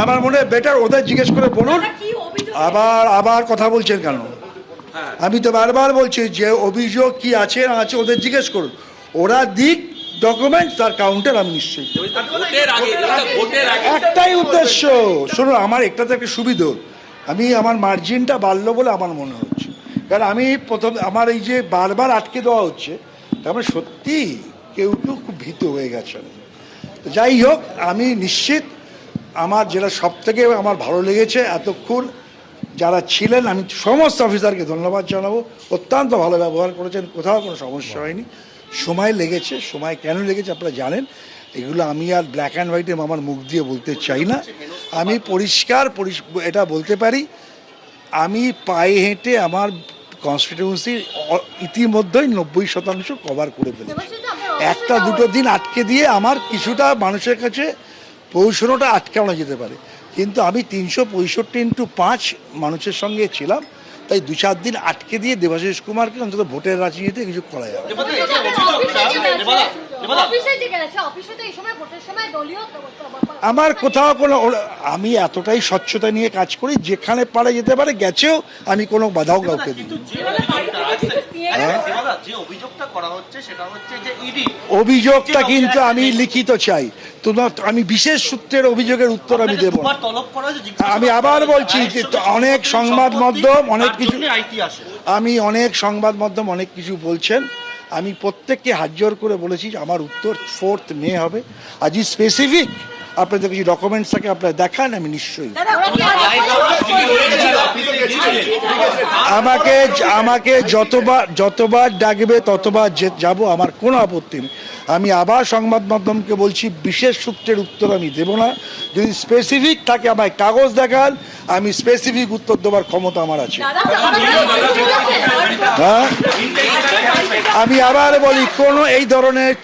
আমার মনে হয় বেটার ওদের জিজ্ঞেস করে বলুন। আবার কথা বলছেন কেন? আমি তো বারবার বলছি যে অভিযোগ কি আছে না আছে ওদের জিজ্ঞেস করুন, ওরা দিক ডকুমেন্ট, তার কাউন্টার আমি নিশ্চয়ই। একটাই উদ্দেশ্য, শুনুন, আমার একটাতে একটা সুবিধা, আমি আমার মার্জিনটা বাড়লো বলে আমার মনে হচ্ছে। কারণ আমি প্রথম আমার এই যে বারবার আটকে দেওয়া হচ্ছে, তারপরে সত্যি কেউ খুব ভীত হয়ে গেছেন। যাই হোক, আমি নিশ্চিত আমার যেটা সব থেকে আমার ভালো লেগেছে এতক্ষণ যারা ছিলেন, আমি সমস্ত অফিসারকে ধন্যবাদ জানাবো, অত্যন্ত ভালো ব্যবহার করেছেন, কোথাও কোনো সমস্যা হয়নি। সময় লেগেছে, সময় কেন লেগেছে আপনারা জানেন, এগুলো আমি আর ব্ল্যাক অ্যান্ড হোয়াইটে আমার মুখ দিয়ে বলতে চাই না। আমি পরিষ্কার এটা বলতে পারি, আমি পায়ে হেঁটে আমার কনস্টিটিউয়েন্সির ইতিমধ্যেই 90% কভার করে ফেলেছি। একটা দুটো দিন আটকে দিয়ে আমার কিছুটা মানুষের কাছে পৌঁছানোটা আটকানো যেতে পারে, কিন্তু আমি 365x5 মানুষের সঙ্গে ছিলাম, তাই 2-4 দিন আটকে দিয়ে দেবাশিস কুমারকে অন্তত ভোটের রাজনীতিতে কিছু করা যাবে। আমার কোথাও কোনো, আমি এতটাই স্বচ্ছতা নিয়ে কাজ করি, যেখানে পারে যেতে পারে গেছেও, আমি কোনো বাধাও কাউকে দিই। অভিযোগটা কিন্তু আমি লিখিত চাই, আমি বিশেষ সূত্রের অভিযোগের উত্তর আমি দেব। আমি আবার বলছি যে অনেক সংবাদ মাধ্যম অনেক কিছু, অনেক সংবাদ মাধ্যম অনেক কিছু বলছেন, আমি প্রত্যেককে হাত জোর করে বলেছি আমার উত্তর 4 মে হবে। আজ স্পেসিফিক আপনাদের কিছু ডকুমেন্টস থাকে আপনারা দেখান, আমি নিশ্চয়ই। আমাকে যতবার ডাকবে ততবার যাব, আমার কোনো আপত্তি নেই। আমি আবার সংবাদ মাধ্যমকে বলছি, বিশেষ সূত্রের উত্তর আমি দেব না। যদি স্পেসিফিক থাকে আমায় কাগজ দেখান, আমি স্পেসিফিক উত্তর দেওয়ার ক্ষমতা আমার আছে। হ্যাঁ, আমি আবার বলি, কোনো এই ধরনের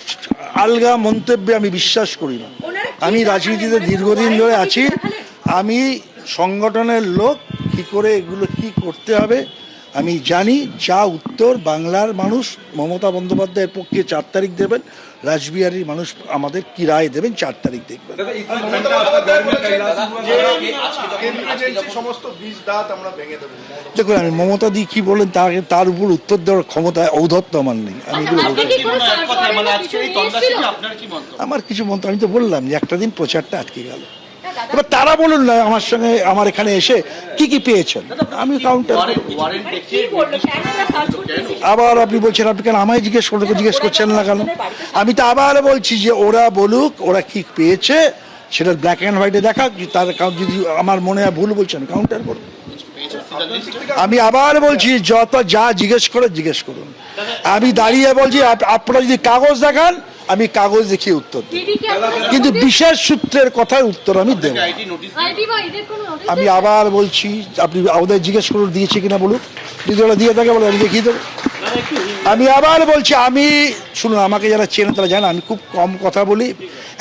আলগা মন্তব্যে আমি বিশ্বাস করি না। আমি রাজনীতিতে দীর্ঘদিন ধরে আছি, আমি সংগঠনের লোক, কি করে এগুলো কি করতে হবে আমি জানি। যা উত্তর বাংলার মানুষ মমতা বন্দ্যোপাধ্যায়ের পক্ষে 4 তারিখ দেবেন, রাসবিহারীর মানুষ আমাদের কি রায় দেবেন 4 তারিখ দেখবেন। দেখুন, আমি মমতা দি কি বলেন তার উপর উত্তর দেওয়ার ক্ষমতা ঔদ্ধত্য আমার নেই। আমি আমার কিছু মন্ত্র, আমি তো বললাম যে একটা দিন প্রচারটা আটকে গেল। এবার তারা বলুন না আমার সঙ্গে আমার এখানে এসে কি পেয়েছেন, আমি কাউন্টার। আবার আপনি বলছেন আপনি কেন আমায় জিজ্ঞেস করছেন না কেন? আমি তো আবার বলছি যে ওরা বলুক ওরা কি পেয়েছে, সেটা ব্ল্যাক অ্যান্ড হোয়াইটে দেখা, তার যদি আমার মনে হয় ভুল বলছেন কাউন্টার করুন। আমি আবার বলছি যা জিজ্ঞেস করুন। আমি দাঁড়িয়ে বলছি আপনারা যদি কাগজ দেখান আমি কাগজ দেখিয়ে উত্তর দেব, কিন্তু বিশেষ সূত্রের কথার উত্তর আমি দেব। আমি আবার বলছি আপনি ওদের জিজ্ঞেস করুন দিয়েছে কিনা বলুন, যদি ওরা দিয়ে থাকে বলে আমি দেখিয়ে দেবো। আমি আবার বলছি শুনুন, আমাকে যারা চেনে তারা জানে আমি খুব কম কথা বলি,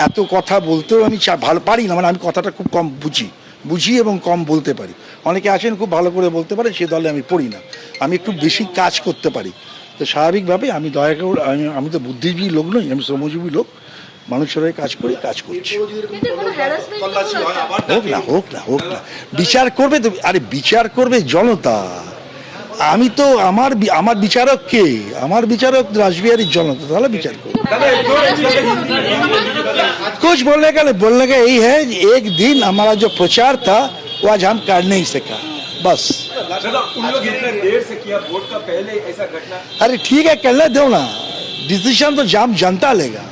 এত কথা বলতেও আমি ভালো পারি না, মানে আমি কথাটা খুব কম বুঝি এবং কম বলতে পারি। অনেকে আছেন খুব ভালো করে বলতে পারে, সে দলে আমি পড়ি না, আমি একটু বেশি কাজ করতে পারি। তো স্বাভাবিকভাবে আমি দয়া করে আমি তো বুদ্ধিজীবী লোক নই, আমি শ্রমজীবী লোক, মানুষের কাজ করছি। হোক না বিচার করবে তো, আরে বিচার করবে জনতা। আমি তো আমার বিচারক কে? আমার বিচারক রাসবিহারীর জনতা, তাহলে বিচার করবে। कुछ बोलने का यही है, एक दिन हमारा जो प्रचार था वो आज हम कर नहीं सका, बस। उन लोग इतने देर से किया वोट का पहले ऐसा घटना। अरे ठीक है, करने दो ना, डिसीजन तो जनता लेगा।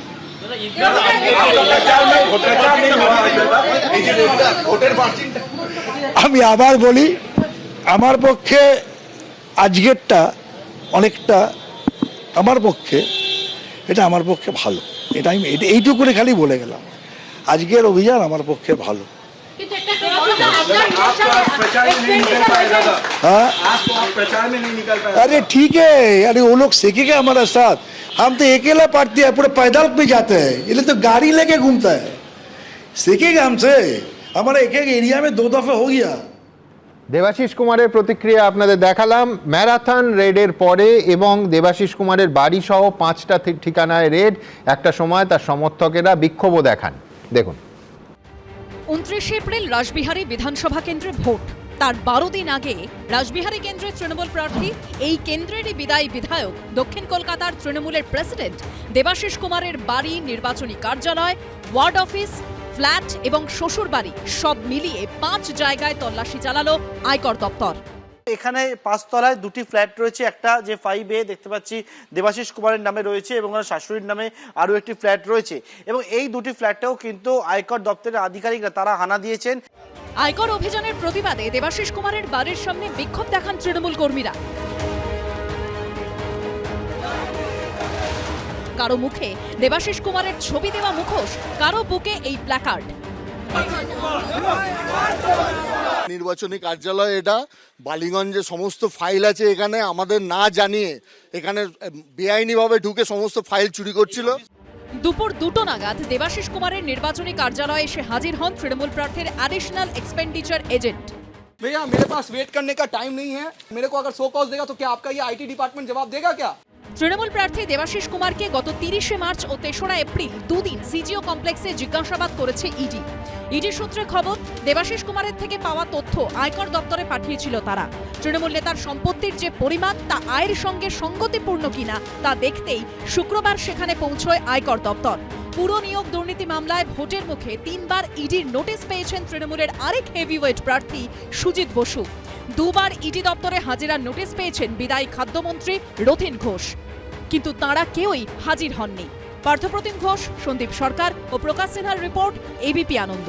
আমি আবার বলি আমার পক্ষে আজকেরটা অনেকটা আমার পক্ষে ভালো, এটা আমি এইটুকু করে খালি বলে গেলাম। আজকের অভিযান আমার পক্ষে ভালো। हाँ? अरे ठीक है, अरे वो लोग सीखेगा हमारे साथ, हम तो अकेला पार्टी है, पूरे पैदल पे जाते हैं, ये लोग तो गाड़ी लेके घूमता है, सीखेगा हमसे। हमारा एक एरिया में 2 दफा हो गया। দেবাশিস কুমারের প্রতিক্রিয়া আপনাদের দেখালাম ম্যারাথন রেডের পরে, এবং দেবাশিস কুমারের বাড়ি সহ 5টা ঠিকানায় রেড। একটা সময় তার সমর্থকেরা বিক্ষোভও দেখান, দেখুন। 29 এপ্রিল রাসবিহারী বিধানসভা কেন্দ্রে ভোট। তার 12 দিন আগে রাসবিহারী কেন্দ্রের তৃণমূল প্রার্থী, এই কেন্দ্রেরই বিদায়ী বিধায়ক, দক্ষিণ কলকাতার তৃণমূলের প্রেসিডেন্ট দেবাশিস কুমারের বাড়ি, নির্বাচনী কার্যালয়, ওয়ার্ড অফিস, ফ্ল্যাট এবং শ্বশুর বাড়ি সব মিলিয়ে 5 জায়গায় তল্লাশি চালালো আয়কর দপ্তর। এখানে 5 তলায় 2টি ফ্ল্যাট রয়েছে, একটা যে 5A দেখতে পাচ্ছি দেবাশিস কুমারের নামে রয়েছে, এবং ওনার শাশুড়ির নামে আরও একটি ফ্ল্যাট রয়েছে, এবং এই 2টি ফ্ল্যাটেও কিন্তু আয়কর দপ্তরের আধিকারিকরা তারা হানা দিয়েছেন। আয়কর অভিযানের প্রতিবাদে দেবাশিস কুমারের বাড়ির সামনে বিক্ষোভ দেখান তৃণমূল কর্মীরা। কারো মুখে দেবাশিস কুমারের ছবি দেওয়া মুখোশ, কারো বুকে এই প্ল্যাকার্ড। নির্বাচনী কার্যালয় এটা, বালিগঞ্জে সমস্ত ফাইল আছে, এখানে আমাদের না জানিয়ে এখানে বেআইনিভাবে ঢুকে সমস্ত ফাইল চুরি করছিল। দুপুর 2টো নাগাদ দেবাশিস কুমারের নির্বাচনী কার্যালয়ে এসে হাজির হন তৃণমূল প্রার্থীর অ্যাডিশনাল এক্সপেন্ডিচার এজেন্ট। भैया मेरे पास वेट करने का टाइम नहीं है, मेरे को अगर 100 कॉज देगा तो क्या आपका ये आईटी डिपार्टमेंट जवाब देगा क्या? তৃণমূল প্রার্থী দেবাশিস কুমারকে গত 30 মার্চ ও 3রা এপ্রিল 2 দিন সিজিও কমপ্লেক্সে জিজ্ঞাসাবাদ করেছে ইডি সূত্রে খবর, দেবাশিস কুমারের থেকে পাওয়া তথ্য আয়কর দপ্তরে পাঠিয়েছিল তারা। তৃণমূল নেতার সম্পত্তির যে পরিমাণ তা আয়ের সঙ্গে সঙ্গতিপূর্ণ কিনা তা দেখতেই শুক্রবার সেখানে পৌঁছয় আয়কর দপ্তর। পুরো নিয়োগ দুর্নীতি মামলায় ভোটের মুখে 3বার ইডির নোটিশ পেয়েছেন তৃণমূলের আরেক হেভিওয়েট প্রার্থী সুজিত বসু। 2বার ইডি দপ্তরে হাজিরার নোটিশ পেয়েছেন বিদায়ী খাদ্যমন্ত্রী রথীন ঘোষ, কিন্তু তাঁরা কেউই হাজির হননি। পার্থপ্রতিম ঘোষ, সন্দীপ সরকার ও প্রকাশ সিনহার রিপোর্ট, এবিপি আনন্দ।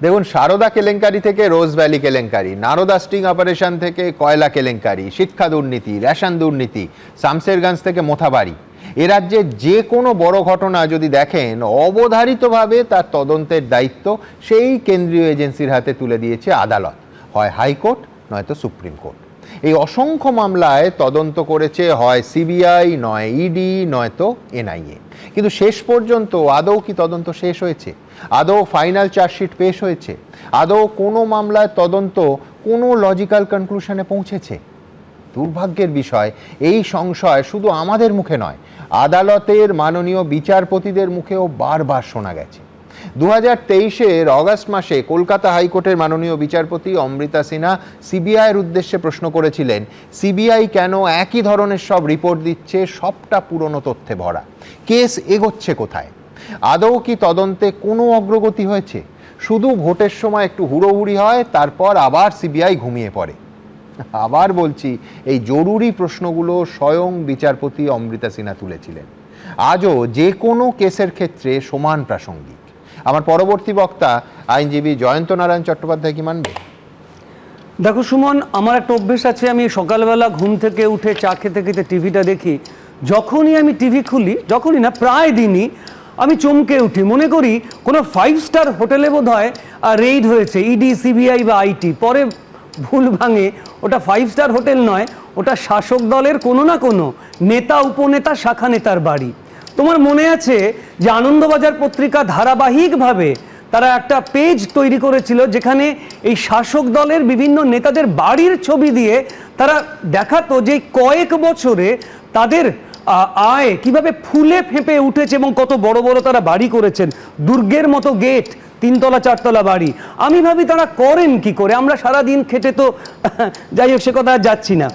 দেখুন, সারদা কেলেঙ্কারি থেকে রোজ ভ্যালি কেলেঙ্কারি, নারদা স্টিং অপারেশন থেকে কয়লা কেলেঙ্কারি, শিক্ষা দুর্নীতি, রেশন দুর্নীতি, শামসেরগঞ্জ থেকে মোথাবাড়ি, এ রাজ্যে যে কোনো বড় ঘটনা যদি দেখেন, অবধারিতভাবে তার তদন্তের দায়িত্ব সেই কেন্দ্রীয় এজেন্সির হাতে তুলে দিয়েছে আদালত, হয় হাইকোর্ট নয়তো সুপ্রিম কোর্ট। এই অসংখ্য মামলায় তদন্ত করেছে হয় সিবিআই, নয় ইডি, নয়তো এনআইএ। কিন্তু শেষ পর্যন্ত আদৌ কি তদন্ত শেষ হয়েছে? আদৌ ফাইনাল চার্জশিট পেশ হয়েছে? আদৌ কোনো মামলায় তদন্ত কোনো লজিক্যাল কনক্লুশনে পৌঁছেছে? দুর্ভাগ্যের বিষয়, এই সংশয় শুধু আমাদের মুখে নয়, আদালতের মাননীয় বিচারপতিদের মুখেও বারবার শোনা গেছে। 2023-এর অগাস্ট মাসে কলকাতা হাইকোর্টের মাননীয় বিচারপতি অমৃতা সিনহা সিবিআইয়ের উদ্দেশ্যে প্রশ্ন করেছিলেন, সিবিআই কেন একই ধরনের সব রিপোর্ট দিচ্ছে, সবটা পুরনো তথ্যে ভরা, কেস এগোচ্ছে কোথায়? আদৌ কি তদন্তে কোনো অগ্রগতি হয়েছে? শুধু ভোটের সময় একটু হুড়োহুড়ি হয়, তারপর আবার সিবিআই ঘুমিয়ে পড়ে। আবার বলছি, এই জরুরি প্রশ্নগুলো স্বয়ং বিচারপতি অমৃতা সিনহা তুলেছিলেন, আজও যে কোনো কেসের ক্ষেত্রে সমান প্রাসঙ্গিক। আমার পরবর্তী বক্তা আইনজীবী জয়ন্ত নারায়ণ চট্টোপাধ্যায় কি মানবে? দেখো সুমন, আমার একটা অভ্যেস আছে, আমি সকালবেলা ঘুম থেকে উঠে চা খেতে খেতে টিভিটা দেখি। যখনই আমি টিভি খুলি, যখনই না প্রায় দিনই আমি চমকে উঠি, মনে করি কোনো 5 স্টার হোটেলে বোধ হয় রেইড হয়েছে, ইডি, সিবিআই বা আইটি। পরে ভুল ভাঙে, ওটা 5 স্টার হোটেল নয়, ওটা শাসক দলের কোনো না কোনো নেতা, উপনেতা, শাখা নেতার বাড়ি। তোমার মনে আছে যে আনন্দবাজার পত্রিকা ধারাবাহিকভাবে তারা একটা পেজ তৈরি করেছিল, যেখানে এই শাসক দলের বিভিন্ন নেতাদের বাড়ির ছবি দিয়ে তারা দেখাতো যে কয়েক বছরে তাদের আয় কিভাবে ফুলে ফেঁপে উঠেছে এবং কত বড় বড় তারা বাড়ি করেছেন, দুর্গের মতো গেট, 3 তলা 4 তলা বাড়ি। আমি ভাবি তারা করেন কি করে? আমরা সারাদিন খেটে তো যাই হোক, সে কথা আর যাচ্ছি না।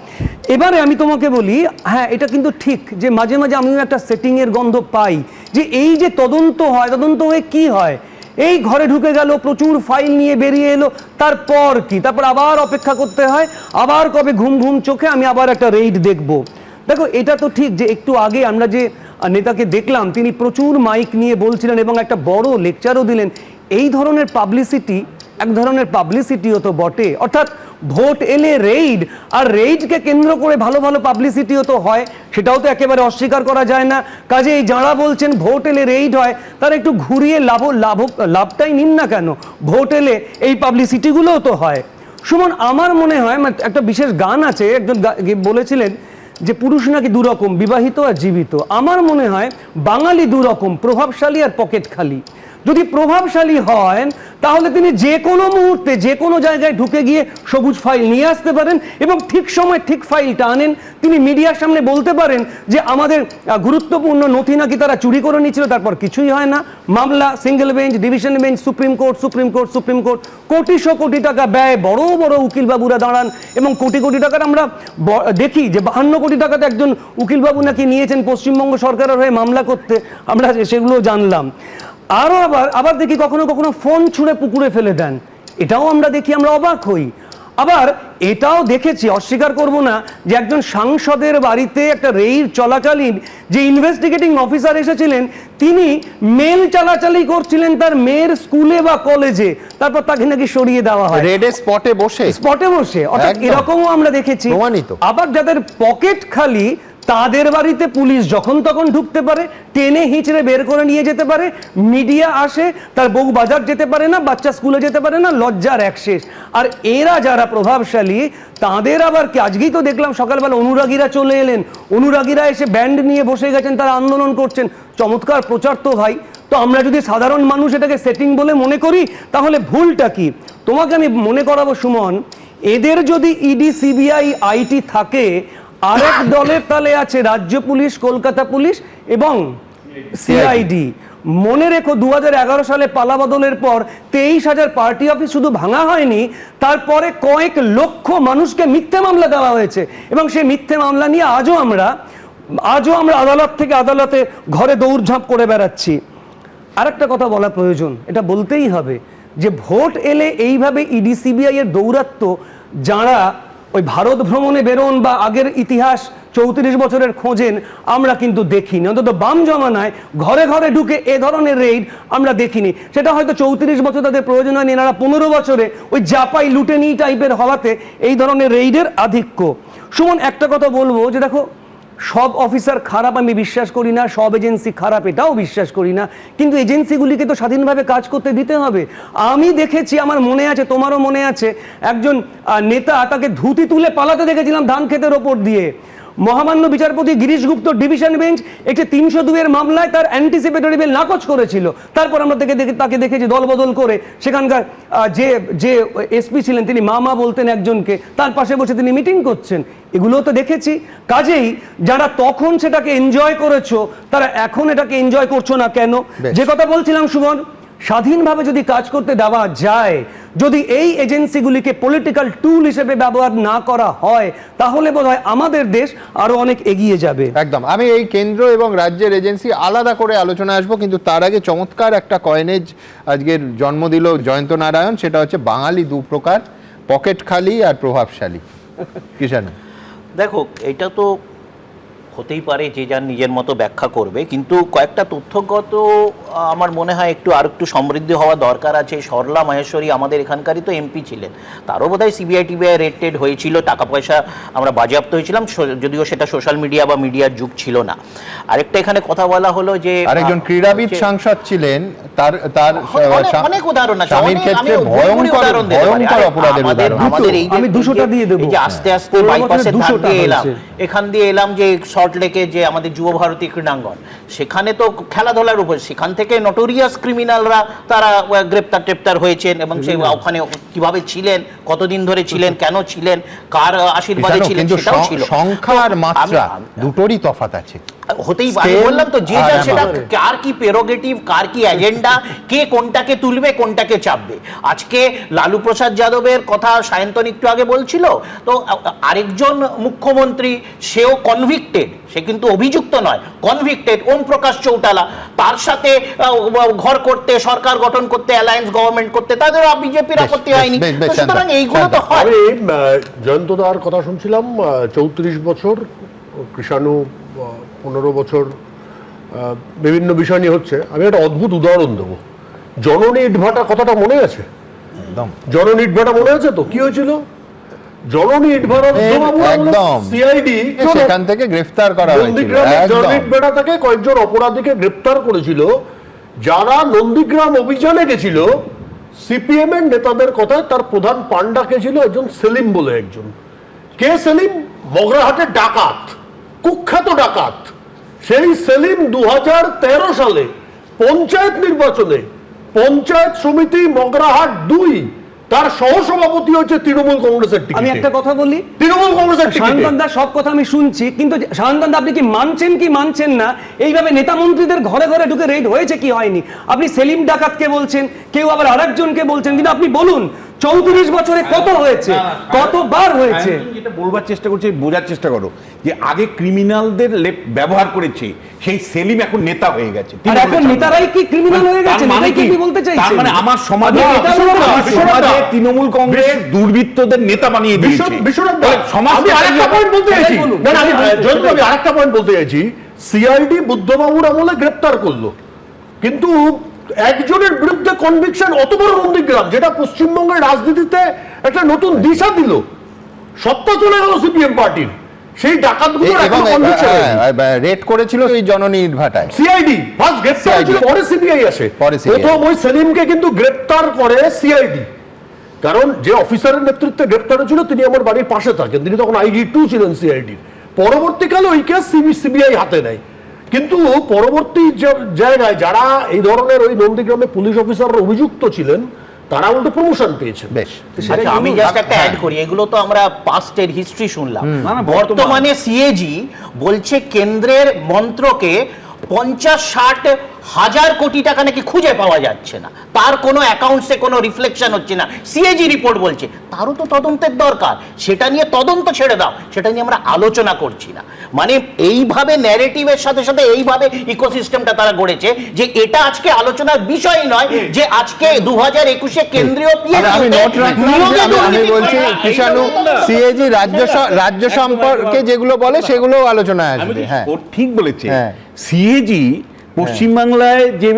এবারে আমি তোমাকে বলি, হ্যাঁ এটা কিন্তু ঠিক যে মাঝে মাঝে আমিও একটা সেটিংয়ের গন্ধ পাই, যে এই যে তদন্ত হয়, তদন্ত হয়ে কি হয়? এই ঘরে ঢুকে গেল, প্রচুর ফাইল নিয়ে বেরিয়ে এলো, তারপর কি? তারপর আবার অপেক্ষা করতে হয়, আবার কবে ঘুম ঘুম চোখে আমি আবার একটা রেইড দেখব। দেখো, এটা তো ঠিক যে একটু আগে আমরা যে নেতাকে দেখলাম, তিনি প্রচুর মাইক নিয়ে বলছিলেন এবং একটা বড় লেকচারও দিলেন। এই ধরনের পাবলিসিটি এক ধরনের পাবলিসিটিও তো বটে, অর্থাৎ ভোট এলে রেইড, আর রেইডকে কেন্দ্র করে ভালো ভালো পাবলিসিটিও তো হয়, সেটাও তো একেবারে অস্বীকার করা যায় না। কাজে এই যাঁরা বলছেন ভোট এলে রেইড হয়, তারা একটু ঘুরিয়ে লাভটাই নিন না কেন, ভোট এলে এই পাবলিসিটিগুলোও তো হয়। সুমন, আমার মনে হয় একটা বিশেষ গান আছে, একজন বলেছিলেন যে পুরুষ নাকি দুরকম, বিবাহিত আর জীবিত। আমার মনে হয় বাঙালি দুরকম, প্রভাবশালী আর পকেট খালি। যদি প্রভাবশালী হয় তাহলে তিনি যে কোনো মুহূর্তে যে কোনো জায়গায় ঢুকে গিয়ে সবুজ ফাইল নিয়ে আসতে পারেন এবং ঠিক সময় ঠিক ফাইলটা আনেন। তিনি মিডিয়ার সামনে বলতে পারেন যে আমাদের গুরুত্বপূর্ণ নথি নাকি তারা চুরি করে নিয়েছিল, তারপর কিছুই হয় না। মামলা single bench, division bench, supreme court, supreme court, supreme court, কোটিশো কোটি টাকা ব্যয়, বড় বড় উকিলবাবুরা দাঁড়ান এবং কোটি কোটি টাকার আমরা দেখি যে 52 কোটি টাকাতে একজন উকিলবাবু নাকি নিয়েছেন পশ্চিমবঙ্গ সরকারের হয়ে মামলা করতে, আমরা সেগুলো জানলাম। আরও আবার দেখি কখনো কখনো ফোন ছুঁড়ে পুকুরে ফেলে দেন, এটাও আমরা দেখি, আমরা অবাক হই। আবার এটাও দেখেছি, অস্বীকার করব না, যে একজন সাংসদের বাড়িতে একটা রেইড চলাকালীন যে ইনভেস্টিগেটিং অফিসার এসেছিলেন, তিনি মেল চালাচালি করছিলেন তার মেয়ের স্কুলে বা কলেজে, তারপর তাকে নাকি সরিয়ে দেওয়া হয় রেডে স্পটে বসে, অর্থাৎ এরকমও আমরা দেখেছি। আবার যাদের পকেট খালি, তাদের বাড়িতে পুলিশ যখন তখন ঢুকতে পারে, টেনে হিঁচড়ে বের করে নিয়ে যেতে পারে, মিডিয়া আসে, তার বউ বাজার যেতে পারে না, বাচ্চা স্কুলে যেতে পারে না, লজ্জার এক শেষ। আর এরা যারা প্রভাবশালী, তাদের আবার কি, আজকেই তো দেখলাম সকালবেলা অনুরাগীরা চলে এলেন, অনুরাগীরা এসে ব্যান্ড নিয়ে বসে গেছেন, তারা আন্দোলন করছেন। চমৎকার প্রচার তো ভাই। তো আমরা যদি সাধারণ মানুষ এটাকে সেটিং বলে মনে করি, তাহলে ভুলটা কি? তোমাকে আমি মনে করাবো সুমন, এদের যদি ইডি, সিবিআই, আইটি থাকে, আরেক দলের তালে আছে রাজ্য পুলিশ, কলকাতা পুলিশ এবং সিআইডি। মনে রেখো 2011 সালে পালা বদলের পর 23,000 পার্টি অফিস শুধু ভাঙা হয়নি, তারপরে কয়েক লক্ষ মানুষকে মিথ্যে মামলা দেওয়া হয়েছে এবং সেই মিথ্যে মামলা নিয়ে আজও আমরা আদালত থেকে আদালতে ঘরে দৌড়ঝাঁপ করে বেড়াচ্ছি। আরেকটা কথা বলা প্রয়োজন, এটা বলতেই হবে যে ভোট এলে এইভাবে ইডি, সিবিআই এর দৌরাত্ম্য, যারা ওই ভারত ভ্রমণে বেরোন বা আগের ইতিহাস 34 বছরের খোঁজেন, আমরা কিন্তু দেখিনি। অন্তত বাম জমানায় ঘরে ঘরে ঢুকে এ ধরনের রেইড আমরা দেখিনি। সেটা হয়তো 34 বছর তাদের প্রয়োজন হয়নি, এনারা 15 বছরে ওই জাপাই লুটেনি টাইপের হওয়াতে এই ধরনের রেইডের আধিক্য। সুমন, একটা কথা বলবো যে দেখো, সব অফিসার খারাপ আমি বিশ্বাস করি না, সব এজেন্সি খারাপ এটাও বিশ্বাস করি না, কিন্তু এজেন্সিগুলিকে তো স্বাধীনভাবে কাজ করতে দিতে হবে। আমি দেখেছি, আমার মনে আছে, তোমারও মনে আছে, একজন নেতা, তাকে ধুতি তুলে পালাতে দেখেছিলাম ধান ক্ষেতের ওপর দিয়ে। মহামান্য বিচারপতি গিরিশ গুপ্ত ডিভিশন বেঞ্চ একটি 302 মামলায় তার অ্যান্টিসিপেটরি বেল নাকচ করেছিল। তারপর আমরা তাকে দেখেছি দলবদল করে সেখানকার যে এসপি ছিলেন, তিনি মামা বলতেন একজনকে, তার পাশে বসে তিনি মিটিং করছেন। এগুলো তো দেখেছি। কাজেই যারা তখন সেটাকে এনজয় করেছো, তারা এখন এটাকে এনজয় করছো না কেন? যে কথা বলছিলাম সুমন, স্বাধীনভাবে যদি কাজ করতে দেওয়া যায়, যদি এই এজেন্সিগুলিকে পলিটিক্যাল টুল হিসেবে ব্যবহার না করা হয় তাহলে বোধহয় আমাদের দেশ আরো অনেক এগিয়ে যাবে। একদম, আমি এই কেন্দ্র এবং রাজ্যের এজেন্সি আলাদা করে আলোচনা আসবো, কিন্তু তার আগে চমৎকার একটা কয়েনেজ আজকের জন্ম দিল জয়ন্ত নারায়ণ, সেটা হচ্ছে বাঙালি দু প্রকার, পকেটখালি আর প্রভাবশালী। কিষাণ, দেখো এটা তো হতেই পারে যে যার নিজের মতো ব্যাখ্যা করবে, কিন্তু কয়েকটা তথ্যগত আমার মনে হয় আর একটু সমৃদ্ধ হওয়া দরকার আছে। সরলা মাহেশ্বরী আমাদের এখানকারই তো এমপি ছিলেন, তারও বোধহয় সিবিআই টিবিআই রেড হয়েছিল, টাকা পয়সা আমরা বাজেয়াপ্ত হয়েছিলাম, যদিও সেটা সোশ্যাল মিডিয়া বা মিডিয়ার যুগ ছিল না। আরেকটা এখানে কথা বলা হলো যে আরেকজন ক্রীড়াবিদ সাংসদ ছিলেন, তার অনেক উদাহরণ আছে, স্বামীর ক্ষেত্রে ভয়ঙ্কর অপরাধের উদাহরণ। আমাদের এই আমি 200টা দিয়ে দেব, যে আস্তে আস্তে বাইপাসের ধার দিয়ে এলাম, এখান দিয়ে এলাম যে সল্টলেকে যে আমাদের যুব ভারতী ক্রীড়াঙ্গন, সেখানে তো খেলাধুলার উপর, সেখান থেকে নটোরিয়াস ক্রিমিনালরা তারা গ্রেপ্তার হয়েছেন, এবং সেই ওখানে কিভাবে ছিলেন, কতদিন ধরে ছিলেন, কেন ছিলেন, কার আশীর্বাদে ছিলেন, সেটাও ছিল। সংখ্যা আর মাত্রা দুটোরই তফাৎ আছে। হতেই পারে, বললাম তো যে যা সেটা কার কি প্রেরোগেটিভ, কার কি এজেন্ডা, কে কোনটাকে তুলবে কোনটাকে চাপবে। আজকে লালু প্রসাদ যাদবের কথা সায়ন্তন একটু আগে বলছিল, তো আরেকজন মুখ্যমন্ত্রী, সেও কনভিক্টেড, সে কিন্তু অভিযুক্ত নয়, কনভিক্টেড, ওম প্রকাশ চৌটালা, তার সাথে ঘর করতে, সরকার গঠন করতে, অ্যালায়েন্স গভর্নমেন্ট করতে তাদের বিজেপির আপত্তি হয়নি। সুতরাং এইগুলো তো হয়। জয়ন্তদার কথা শুনছিলাম, 34 বছর, কৃষাণু 15 বছর, বিভিন্ন বিষয় নিয়ে হচ্ছে। আমি একটা অদ্ভুত উদাহরণ দেবো, জননী ইটভাটা কথাটা মনে আছে? জননী ইটভাটা মনে আছে তো? কি হয়েছিল? জননী ইটভাটা সিআইডি সেখান থেকে গ্রেফতার করা হয়েছিল, জননী ইটভাটা থেকে কয়েকজন অপরাধীকে গ্রেফতার করেছিল, যারা নন্দীগ্রাম অভিযানে গেছিল। সিপিএম এর নেতাদের কথায় তার প্রধান পান্ডা কে ছিল একজন সেলিম বলে একজন। কে সেলিম? মগরাহাটের ডাকাত, কুখ্যাত ডাকাত। সেই সেলিম 2013 সালে পঞ্চায়েত নির্বাচনে পঞ্চায়েত সমিতি মগরাহাট 2 তার সহসভাপতি হচ্ছে তৃণমূল কংগ্রেসের টিকিটে। আমি একটা কথা বলি, তৃণমূল কংগ্রেসের টিকিটে। শান্তনদা সব কথা আমি শুনছি, কিন্তু শান্তনদা আপনি কি মানছেন না এইভাবে নেতা মন্ত্রীদের ঘরে ঘরে ঢুকে রেড হয়েছে কি হয়নি? আপনি সেলিম ডাকাতকে বলছেন, কেউ আবার আরেকজনকে বলছেন, কিন্তু আপনি বলুন 34 বছরে কত হয়েছে, কতবার হয়েছে? যেটা বলবার চেষ্টা করছি, বোঝার চেষ্টা করো যে আগে ক্রিমিনালদের ব্যবহার করেছে, সেই সেলিম এখন নেতা হয়ে গেছে। আর এখন নেতারাই কি ক্রিমিনাল হয়ে গেছে? মানে কি বলতে চাইছেন? তার মানে আমার সমাজে তৃণমূল কংগ্রেস দুর্বৃত্তদের নেতা বানিয়ে দিয়েছে। সমাজ আমি আরেকটা পয়েন্ট বলতে চাইছি, আমি আরেকটা পয়েন্ট বলতে চাইছি। সিআইডি বুদ্ধবাবুর আমলে গ্রেপ্তার করলো, কিন্তু একজনের বিরুদ্ধে কনভিকশন অত বড় নন্দীগ্রাম, যেটা পশ্চিমবঙ্গের রাজনীতিতে একটা নতুন দিশা দিল, সত্তা চলে গেল সিপিএম পার্টির। সেই ডাকাতগুলো এখন কনভিকশন রেড করেছিল এই জননী ইটভাটায় সিআইডি, ফার্স্ট গ্রেপ্তার হয়েছিল, পরে সিবিআই আসে। প্রথম ওই সেলিমকে কিন্তু গ্রেপ্তার করে সিআইডি, কারণ যে অফিসারের নেতৃত্বে গ্রেপ্তার হয়েছিল তিনি আমার বাড়ির পাশে থাকেন, তিনি তখন IG2 ছিলেন সিআইডির। পরবর্তীকালে ওই কেস সিবিআই হাতে নেয়, কিন্তু পরবর্তী জায়গায় যারা এই ধরনের ওই নন্দীগ্রামে পুলিশ অফিসাররা অভিযুক্ত ছিলেন, তারা উল্টো প্রমোশন পেয়েছেন। বেশ, আচ্ছা আমি জাস্ট একটা অ্যাড করি, এগুলো তো আমরা পাস্টের হিস্ট্রি শুনলাম। বর্তমানে সিএজি বলছে কেন্দ্রের মন্ত্রকে 50-60 হাজার কোটি টাকা নাকি খুঁজে পাওয়া যাচ্ছে না, তার কোনো অ্যাকাউন্টসে কোনো রিফ্লেকশন হচ্ছে না, সিএজি রিপোর্ট বলছে। তারও তো তদন্তের দরকার, সেটা নিয়ে তদন্ত ছেড়ে দাও, সেটা নিয়ে আমরা আলোচনা করছি না। মানে এইভাবে ন্যারেটিভের সাথে সাথে এইভাবে ইকোসিস্টেমটা তারা গড়েছে যে এটা আজকে আলোচনার বিষয় নয়, যে আজকে 2021-এ কেন্দ্রীয় আমি বলছি কৃষাণু, সিএজি রাজ্য সম্পর্কে যেগুলো বলে সেগুলো আলোচনায় আসবে। হ্যাঁ ঠিক বলেছে, সিএজি পশ্চিমবাংলায় যে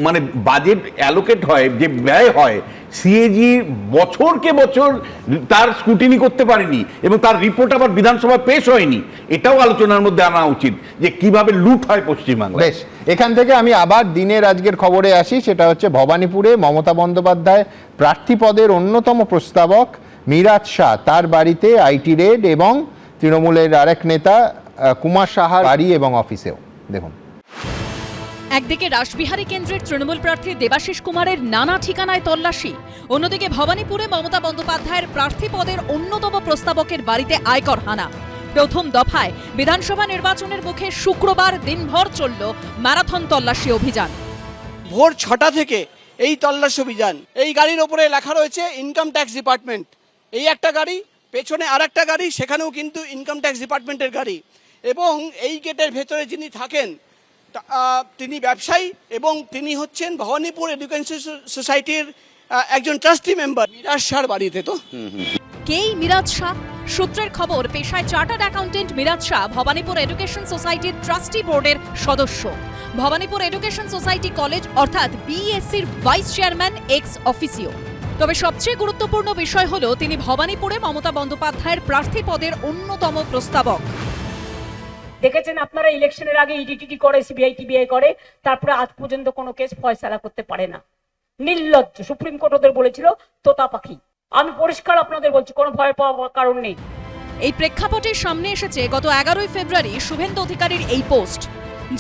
মানে বাজেট অ্যালোকেট হয়, যে ব্যয় হয়, সিএজি বছরকে বছর তার স্ক্রুটিনি করতে পারেনি, এবং তার রিপোর্ট আবার বিধানসভায় পেশ হয়নি। এটাও আলোচনার মধ্যে আনা উচিত যে কিভাবে লুট হয় পশ্চিমবাংলায়। বেশ, এখান থেকে আমি আবার দিনের আজকের খবরে আসি, সেটা হচ্ছে ভবানীপুরে মমতা বন্দ্যোপাধ্যায় প্রার্থী পদের অন্যতম প্রস্তাবক মিরাজ শাহ, তার বাড়িতে আইটি রেড, এবং তৃণমূলের আরেক নেতা কুমার সাহার বাড়ি এবং অফিসেও। দেখুন, একদিকে রাসবিহারী কেন্দ্রের তৃণমূল প্রার্থী দেবাশিস কুমারের নানা ঠিকানায় তল্লাশি, অন্যদিকে ভবানীপুরে মমতা বন্দ্যোপাধ্যায়ের প্রার্থী পদের অন্যতম প্রস্তাবকের বাড়িতে আয়কর হানা। প্রথম দফায় বিধানসভা নির্বাচনের মুখে শুক্রবার দিনভর চলল ম্যারাথন তল্লাশি অভিযান। ভোর 6টা থেকে এই তল্লাশি অভিযান। এই গাড়ির ওপরে লেখা রয়েছে ইনকাম ট্যাক্স ডিপার্টমেন্ট। এই একটা গাড়ি, পেছনে আর একটা গাড়ি, সেখানেও কিন্তু ইনকাম ট্যাক্স ডিপার্টমেন্টের গাড়ি। এবং এই গেটের ভেতরে যিনি থাকেন তিনি ব্যবসায়ী এবং তিনি হচ্ছেন ভবানীপুর এডুকেশন সোসাইটির একজন ট্রাস্টি মেম্বার। মিরাজ শাহর বাড়িতে তো কেই মিরাজ শাহ? সূত্রের খবর, পেশায় chartered accountant Miraj Shah Bhawanipur education সোসাইটির ট্রাস্টি বোর্ডের সদস্য। ভবানীপুর এডুকেশন সোসাইটি কলেজ অর্থাৎ বিএসসির ভাইস চেয়ারম্যান এক্স অফিসিও। তবে সবচেয়ে গুরুত্বপূর্ণ বিষয় হলো তিনি ভবানীপুরে মমতা বন্দ্যোপাধ্যায়ের প্রার্থী পদের অন্যতম প্রস্তাবক। দেখেছেন আপনারা ইলেকশনের আগে ইডিটিটি করে, সিবিআই টিবিআই করে, তারপরে আজ পর্যন্ত কোনো কেস ফয়সালা করতে পারে না। নির্লজ্জ। সুপ্রিম কোর্ট ওদের বলেছিল তোতা পাখি। আমি পরিষ্কার আপনাদের বলছি, কোনো ভয় পাওয়ার কারণ নেই। এই প্রেক্ষাপটের সামনে এসেছে গত 11ই ফেব্রুয়ারি শুভেন্দু অধিকারীর এই পোস্ট,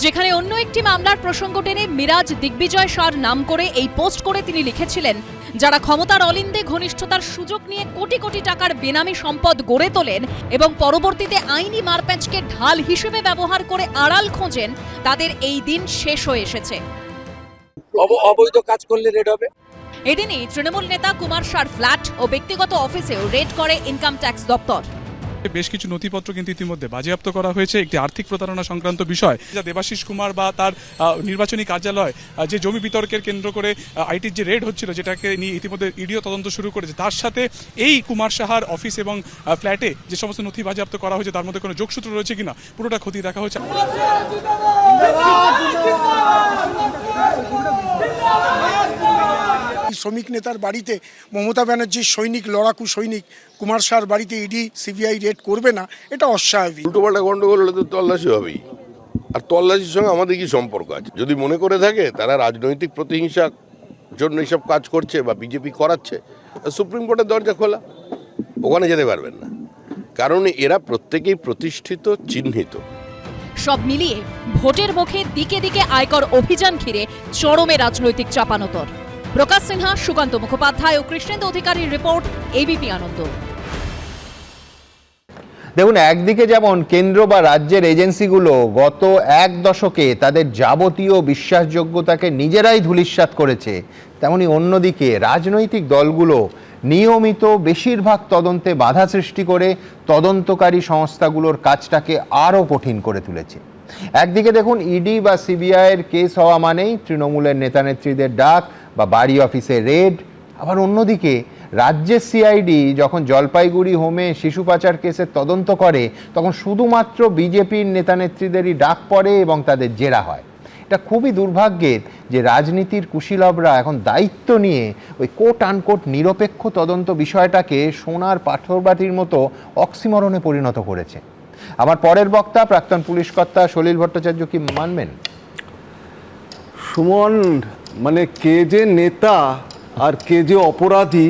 যেখানে অন্য একটি মামলার প্রসঙ্গ টেনে মিরাজ দিগ্বিজয় শাহর নাম করে এই পোস্ট করে তিনি লিখেছিলেন, যারা ক্ষমতার অলিন্দে ঘনিষ্ঠতার সুযোগ নিয়ে কোটি কোটি টাকার বেনামি সম্পদ গড়ে তোলেন এবং পরবর্তীতে আইনি মারপ্যাঁচকে ঢাল হিসেবে ব্যবহার করে আড়াল খোঁজেন, তাদের এই দিন শেষ হয়ে এসেছে। অবৈধ কাজ করলে রেড হবে। এদিনই তৃণমূল নেতা কুমার শাহর ফ্ল্যাট ও ব্যক্তিগত অফিসেও রেড করে ইনকাম ট্যাক্স দপ্তর। বেশ কিছু নথিপত্র কিন্তু ইতিমধ্যে বাজেয়াপ্ত করা হয়েছে। একটি আর্থিক প্রতারণা সংক্রান্ত বিষয়, যা দেবাশিস কুমার বা তার নির্বাচনী কার্যালয় যে জমি বিতর্কের কেন্দ্র করে আইটির যে রেড হচ্ছিল, যেটাকে নিয়ে ইতিমধ্যে ইডিও তদন্ত শুরু করেছে, তার সাথে এই কুমার সাহার অফিস এবং ফ্ল্যাটে যে সমস্ত নথি বাজেয়াপ্ত করা হয়েছে তার মধ্যে কোনো যোগসূত্র রয়েছে কিনা পুরোটা খতিয়ে দেখা হয়েছে। শ্রমিক নেতার বাড়িতে মমতা ব্যানার্জির সৈনিক, লড়াকু সৈনিক কুমার শাহর বাড়িতে ইডি সিবিআই রেড করবে না, এটা অস্বাভাবিক। উল্টোপাল্টা গন্ডগোল হলে তো তল্লাশি হবেই। আর তল্লাশির সঙ্গে আমাদের কি সম্পর্ক আছে? যদি মনে করে থাকে তারা রাজনৈতিক প্রতিহিংসার জন্য এইসব কাজ করছে বা বিজেপি করাচ্ছে, সুপ্রিম কোর্টের দরজা খোলা, ওখানে যেতে পারবেন না, কারণ এরা প্রত্যেকেই প্রতিষ্ঠিত, চিহ্নিত। সব মিলিয়ে ভোটের মুখে দিকে দিকে আয়কর অভিযান ঘিরে চরমে রাজনৈতিক চাপানোতর। প্রকাশ সিনহা, সুকান্ত মুখোপাধ্যায় ও কৃষ্ণেন্দু অধিকারীর রিপোর্ট, এবিপি আনন্দ। দেখুন, একদিকে যেমন কেন্দ্র বা রাজ্যের এজেন্সিগুলো গত এক দশকে তাদের যাবতীয় বিশ্বাসযোগ্যতাকে নিজেরাই ধূলিসাৎ করেছে, তেমনি অন্যদিকে রাজনৈতিক দলগুলো নিয়মিত বেশিরভাগ তদন্তে বাধা সৃষ্টি করে তদন্তকারী সংস্থাগুলোর কাজটাকে আরও কঠিন করে তুলেছে। একদিকে দেখুন, ইডি বা সিবিআইয়ের কেস হওয়া মানেই তৃণমূলের নেতানেত্রীদের ডাক বা বাড়ি অফিসে রেড। আবার অন্যদিকে রাজ্যের সিআইডি যখন জলপাইগুড়ি হোমে শিশু পাচার কেসের তদন্ত করে, তখন শুধুমাত্র বিজেপির নেতানেত্রীদেরই ডাক পড়ে এবং তাদের জেরা হয়। এটা খুবই দুর্ভাগ্যের যে রাজনীতির কুশীলবরা এখন দায়িত্ব নিয়ে ওই কোট আনকোট নিরপেক্ষ তদন্ত বিষয়টাকে সোনার পাথরবাটির মতো অক্সিমরণে পরিণত করেছে। আমার পরের বক্তা প্রাক্তন পুলিশ কর্তা সলিল ভট্টাচার্য কি মানবেন? সুমন, মানে কে যে নেতা আর কে যে অপরাধী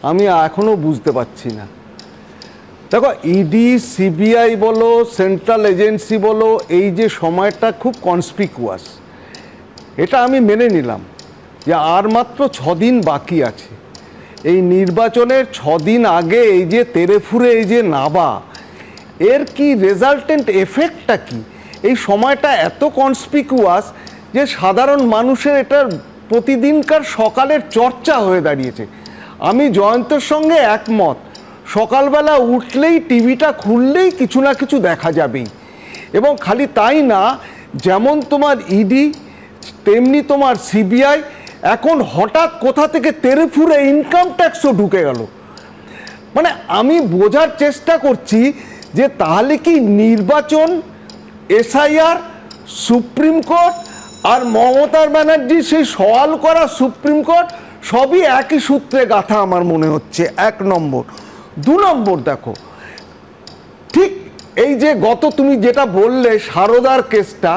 আমি এখনো বুঝতে পারছি না। দেখো, ইডি সিবিআই বলো, সেন্ট্রাল এজেন্সি বলো, এই যে সময়টা খুব কনসপিকুয়াস, এটা আমি মেনে নিলাম যে আর মাত্র 6 দিন বাকি আছে। এই নির্বাচনের 6 দিন আগে এই যে তেরেফুরে এই যে নাবা, এর কি রেজাল্টেন্ট এফেক্টটা কি? এই সময়টা এত কনসপিকুয়াস যে সাধারণ মানুষের এটার প্রতিদিনকার সকালের চর্চা হয়ে দাঁড়িয়েছে। আমি জয়ন্তের সঙ্গে একমত, সকালবেলা উঠলেই টিভিটা খুললেই কিছু না কিছু দেখা যাবেই। এবং খালি তাই না, যেমন তোমার ইডি তেমনি তোমার সিবিআই, এখন হঠাৎ কোথা থেকে তেরেফুরে ইনকাম ট্যাক্সও ঢুকে গেল। মানে আমি বোঝার চেষ্টা করছি যে তাহলে কি নির্বাচন, এসআইআর, সুপ্রিম কোর্ট আর মমতা ব্যানার্জি সেই সওয়াল করা সুপ্রিম কোর্ট সবই একই সূত্রে গাঁথা আমার মনে হচ্ছে। 1 নম্বর। 2 নম্বর, দেখো ঠিক এই যে গত তুমি যেটা বললে সারদার কেসটা,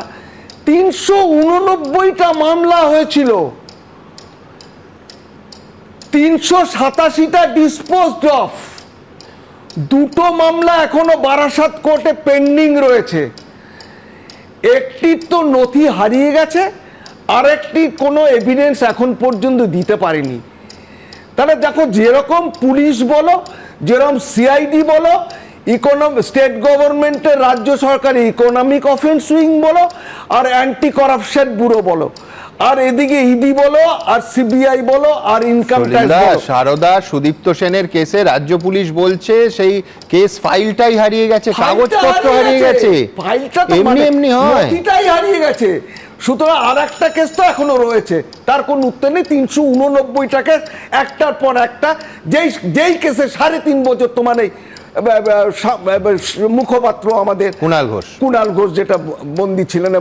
389টা মামলা হয়েছিল, 387টা ডিসপোজড অফ, 2টো মামলা এখনো বারাসাত কোর্টে পেন্ডিং রয়েছে। একটির তো নথি হারিয়ে গেছে, আরেকটি কোনো এভিডেন্স এখন পর্যন্ত দিতে পারেনি। তাহলে দেখো, যেরকম পুলিশ বলো, যেরকম সিআইডি বলো, স্টেট গভর্নমেন্টের রাজ্য সরকারের ইকোনমিক অফেন্স উইং বলো আর অ্যান্টি করাপশন ব্যুরো বলো, আর এদিকে ইডি বলো আর সিবিআই বলো আর ইনকাম ট্যাক্স বলো। সারদা সুদীপ্ত সেনের কেসে রাজ্য পুলিশ বলছে সেই কেস ফাইলটাই হারিয়ে গেছে, কাগজপত্র হারিয়ে গেছে, ফাইলটা তো এমনি এমনি হয়, নথিটাই হারিয়ে গেছে। সুতরাং আর একটা কেস তো এখনো রয়েছে, তার কোনো উত্তর নেই। 389টা কেস একটার পর একটা, যেই কেসে 3.5 বছর তোমার এই মুখপাত্র আমাদের কুণাল ঘোষ যেটা বন্দী ছিলেন,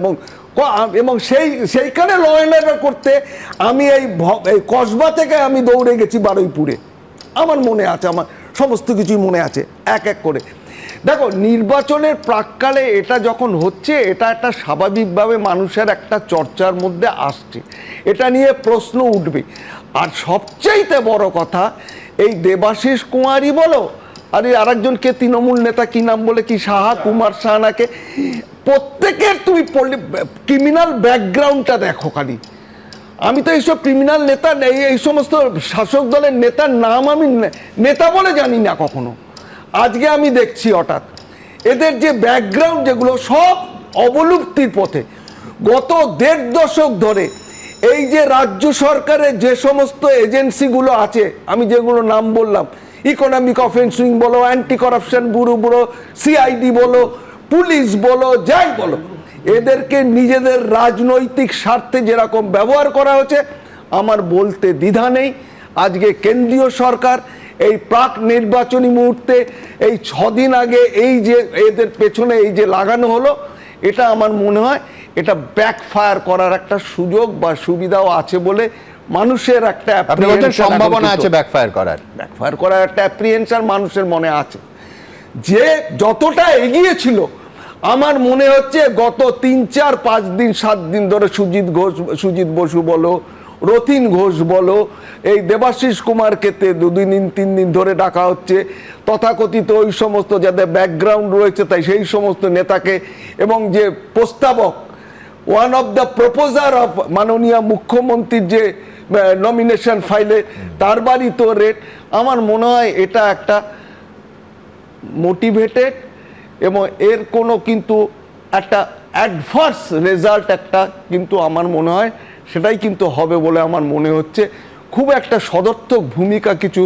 এবং সেইখানে ল অ্যান্ড অর্ডার করতে আমি এই কসবা থেকে আমি দৌড়ে গেছি বারুইপুরে। আমার মনে আছে, আমার সমস্ত কিছুই মনে আছে এক এক করে। দেখো, নির্বাচনের প্রাক্কালে এটা যখন হচ্ছে, এটা একটা স্বাভাবিকভাবে মানুষের একটা চর্চার মধ্যে আসছে, এটা নিয়ে প্রশ্ন উঠবে। আর সবচাইতে বড় কথা, এই দেবাশিস কুমারী বলো আর এই আরেকজনকে তৃণমূল নেতা কি নাম বলে, কি সাহা, কুমার সাহানাকে, প্রত্যেকের তুমি ক্রিমিনাল ব্যাকগ্রাউন্ডটা দেখো খালি। আমি তো এইসব ক্রিমিনাল নেতা, এই সমস্ত শাসক দলের নেতার নাম আমি নেতা বলে জানি না কখনো। আজকে আমি দেখছি হঠাৎ এদের যে ব্যাকগ্রাউন্ড, যেগুলো সব অবলুপ্তির পথে। গত 1.5 দশক ধরে এই যে রাজ্য সরকারের যে সমস্ত এজেন্সিগুলো আছে, আমি যেগুলো নাম বললাম, ইকোনমিক অফেন্সিং বলো, অ্যান্টি করাপশন ব্যুরো, সিআইডি বলো, পুলিশ বলো, যাই বলো, এদেরকে নিজেদের রাজনৈতিক স্বার্থে যেরকম ব্যবহার করা হচ্ছে, আমার বলতে দ্বিধা নেই। আজকে কেন্দ্রীয় সরকার এই প্রাক নির্বাচনী মুহূর্তে এই 6 দিন আগে এই যে এদের পেছনে এই যে লাগানো হলো, এটা আমার মনে হয় এটা ব্যাকফায়ার করার একটা সুযোগ বা সুবিধাও আছে বলে মানুষের একটা সম্ভাবনা আছে ব্যাকফায়ার করার একটা অ্যাপ্রিহেনশন মানুষের মনে আছে। যে যতটা এগিয়েছিল, আমার মনে হচ্ছে গত 3, 4, 5 দিন 7 দিন ধরে সুজিত বসু বলো, রতিন ঘোষ বলো, এই দেবাশিস কুমারকে 2 দিন 3 দিন ধরে ডাকা হচ্ছে, তথাকথিত ওই সমস্ত যাদের ব্যাকগ্রাউন্ড রয়েছে তাই সেই সমস্ত নেতাকে, এবং যে প্রস্তাবক, one of the proposer of মাননীয় মুখ্যমন্ত্রীর যে নমিনেশন ফাইলে, তার বাড়ি তো রেট। আমার মনে হয় এটা একটা মোটিভেটেড, এবং এর কোনো কিন্তু একটা অ্যাডভার্স রেজাল্ট একটা কিন্তু আমার মনে হয় সেটাই কিন্তু হবে বলে আমার মনে হচ্ছে। খুব একটা সদর্থক ভূমিকা কিছু